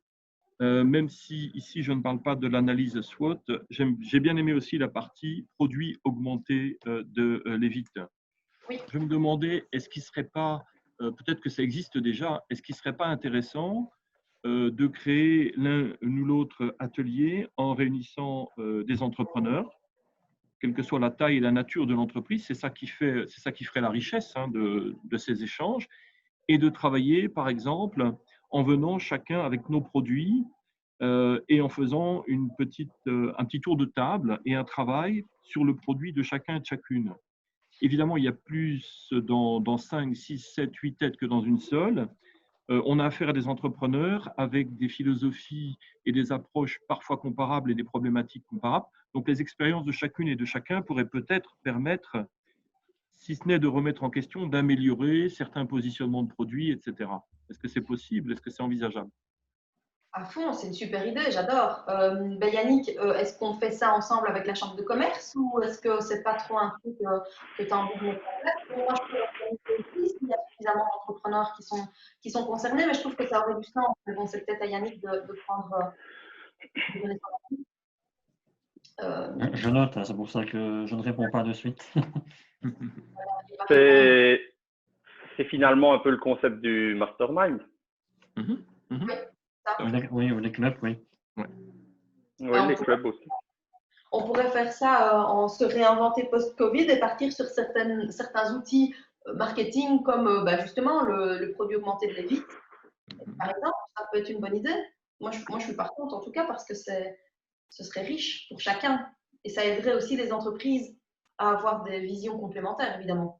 Speaker 3: même si ici je ne parle pas de l'analyse SWOT, j'ai bien aimé aussi la partie produit augmenté de Levitt.
Speaker 1: Oui.
Speaker 3: Je me demandais, est-ce qu'il ne serait pas, peut-être que ça existe déjà, est-ce qu'il ne serait pas intéressant de créer l'un ou l'autre atelier en réunissant des entrepreneurs, quelle que soit la taille et la nature de l'entreprise, c'est ça qui ferait la richesse de ces échanges, et de travailler, par exemple, en venant chacun avec nos produits et en faisant un petit tour de table et un travail sur le produit de chacun et de chacune. Évidemment, il y a plus dans 5, 6, 7, 8 têtes que dans une seule. On a affaire à des entrepreneurs avec des philosophies et des approches parfois comparables et des problématiques comparables. Donc, les expériences de chacune et de chacun pourraient peut-être permettre, si ce n'est de remettre en question, d'améliorer certains positionnements de produits, etc. Est-ce que c'est possible? Est-ce que c'est envisageable?
Speaker 1: À fond, c'est une super idée, j'adore. Yannick, est-ce qu'on fait ça ensemble avec la chambre de commerce ou est-ce que c'est pas trop un truc que tu as envie de mettre en place? Moi, je peux l'organiser aussi s'il y a suffisamment d'entrepreneurs qui sont concernés, mais je trouve que ça aurait du sens. Mais bon, c'est peut-être à Yannick de prendre de donner son avis.
Speaker 2: Je note, hein, c'est pour ça que je ne réponds pas de suite.
Speaker 4: C'est finalement un peu le concept du mastermind.
Speaker 2: Oui, ou les clubs, oui.
Speaker 3: Ouais.
Speaker 4: Oui, les clubs aussi.
Speaker 1: On pourrait faire ça en se réinventer post-Covid et partir sur certains outils marketing comme justement le produit augmenté de Levitt. Par exemple, ça peut être une bonne idée. Moi, je suis partante en tout cas parce que ce serait riche pour chacun et ça aiderait aussi les entreprises à avoir des visions complémentaires, évidemment.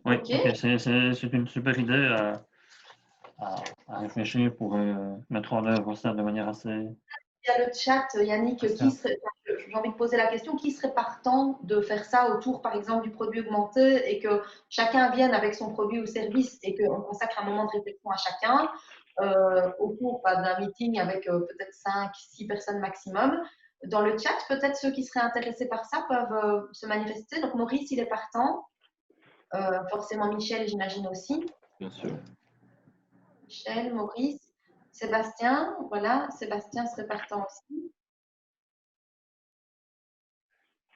Speaker 2: Oui,
Speaker 1: Okay.
Speaker 2: C'est une super idée à réfléchir pour mettre en œuvre ça de manière assez...
Speaker 1: Il y a le chat, Yannick, j'ai envie de poser la question, qui serait partant de faire ça autour, par exemple, du produit augmenté et que chacun vienne avec son produit ou service et qu'on consacre un moment de réflexion à chacun autour d'un meeting avec peut-être 5, 6 personnes maximum. Dans le chat, peut-être ceux qui seraient intéressés par ça peuvent se manifester. Donc, Maurice, il est partant. Forcément, Michel, j'imagine aussi.
Speaker 3: Bien sûr.
Speaker 1: Michel, Maurice. Sébastien, voilà, Sébastien serait partant aussi.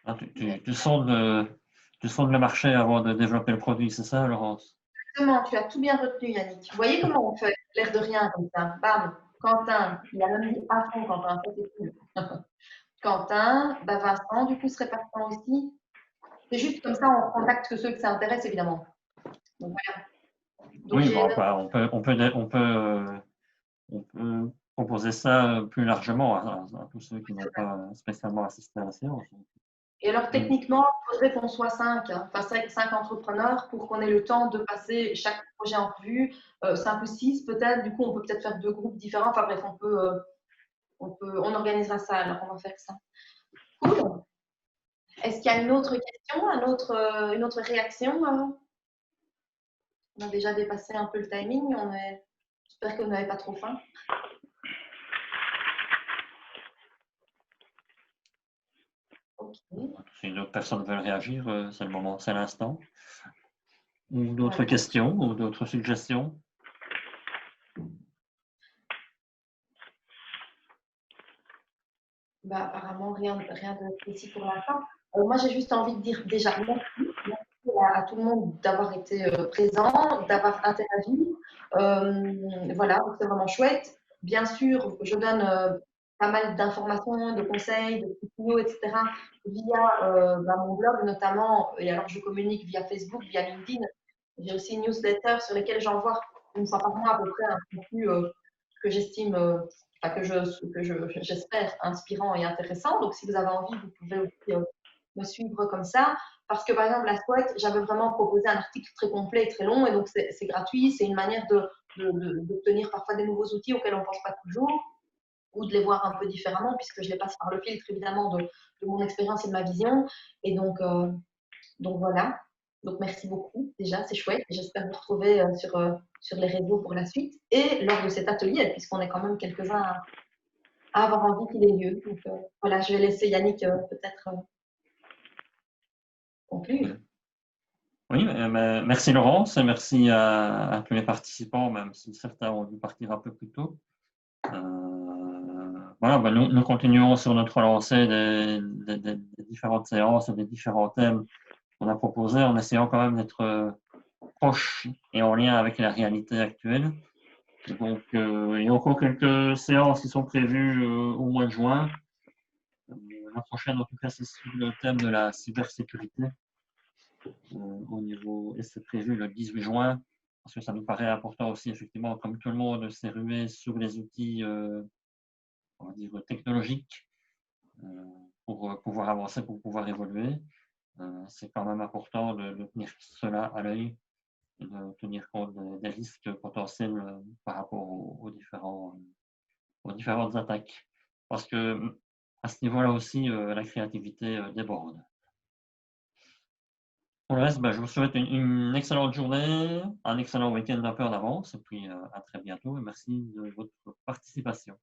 Speaker 2: Ah, tu sondes le marché avant de développer le produit, c'est ça, Laurence?
Speaker 1: Exactement, tu as tout bien retenu, Yannick. Vous voyez comment on fait l'air de rien comme ça? Bam, Quentin, il a même dit à fond, Quentin, ça c'est cool. Quentin, Vincent, du coup, serait partant aussi. C'est juste comme ça, on contacte que ceux que ça intéresse, évidemment. Donc voilà. Donc,
Speaker 2: oui, bon, on peut proposer ça plus largement à tous ceux qui n'ont pas spécialement assisté à la séance.
Speaker 1: Et alors, techniquement, il faudrait qu'on soit 5, hein, enfin 5 entrepreneurs pour qu'on ait le temps de passer chaque projet en revue, 5 ou 6 peut-être. Du coup, on peut peut-être faire 2 groupes différents. Enfin bref, on organisera ça, alors on va faire ça. Cool. Est-ce qu'il y a une autre question, une autre réaction? On a déjà dépassé un peu le timing. J'espère que vous n'avez pas trop faim. Ok.
Speaker 2: Si une autre personne veut réagir, c'est le moment, c'est l'instant. Ou d'autres questions ou d'autres suggestions?
Speaker 1: Bah, apparemment, rien de précis pour l'instant. Moi, j'ai juste envie de dire déjà merci à tout le monde d'avoir été présent, d'avoir interagi. Voilà, c'est vraiment chouette. Bien sûr, je donne pas mal d'informations, de conseils, de tutos, etc. via mon blog notamment. Et alors, je communique via Facebook, via LinkedIn. J'ai aussi une newsletter sur laquelle j'envoie une fois par mois à peu près un contenu que j'estime j'espère inspirant et intéressant. Donc, si vous avez envie, vous pouvez aussi me suivre comme ça. Parce que, par exemple, la Squat, j'avais vraiment proposé un article très complet et très long. Et donc, c'est gratuit. C'est une manière d'obtenir parfois des nouveaux outils auxquels on ne pense pas toujours ou de les voir un peu différemment puisque je les passe par le filtre, évidemment, de mon expérience et de ma vision. Et donc voilà. Donc, merci beaucoup. Déjà, c'est chouette. J'espère vous retrouver sur les réseaux pour la suite et lors de cet atelier, puisqu'on est quand même quelques-uns à avoir envie qu'il ait lieu. Donc, voilà, je vais laisser Yannick peut-être conclure.
Speaker 2: Oui, merci Laurence et merci à tous les participants, même si certains ont dû partir un peu plus tôt. Voilà, nous continuons sur notre lancée des différentes séances et des différents thèmes qu'on a proposés en essayant quand même d'être proche et en lien avec la réalité actuelle. Donc, il y a encore quelques séances qui sont prévues au mois de juin. La prochaine, en tout cas, c'est sur le thème de la cybersécurité et c'est prévu le 18 juin, parce que ça nous paraît important aussi, effectivement, comme tout le monde s'est rué sur les outils, on va dire, technologiques pour pouvoir avancer, pour pouvoir évoluer. C'est quand même important de tenir cela à l'œil et de tenir compte des risques potentiels par rapport aux différentes attaques. Parce que à ce niveau-là aussi, la créativité déborde. Pour le reste, je vous souhaite une excellente journée, un excellent week-end un peu en avance, et puis à très bientôt, et merci de votre participation.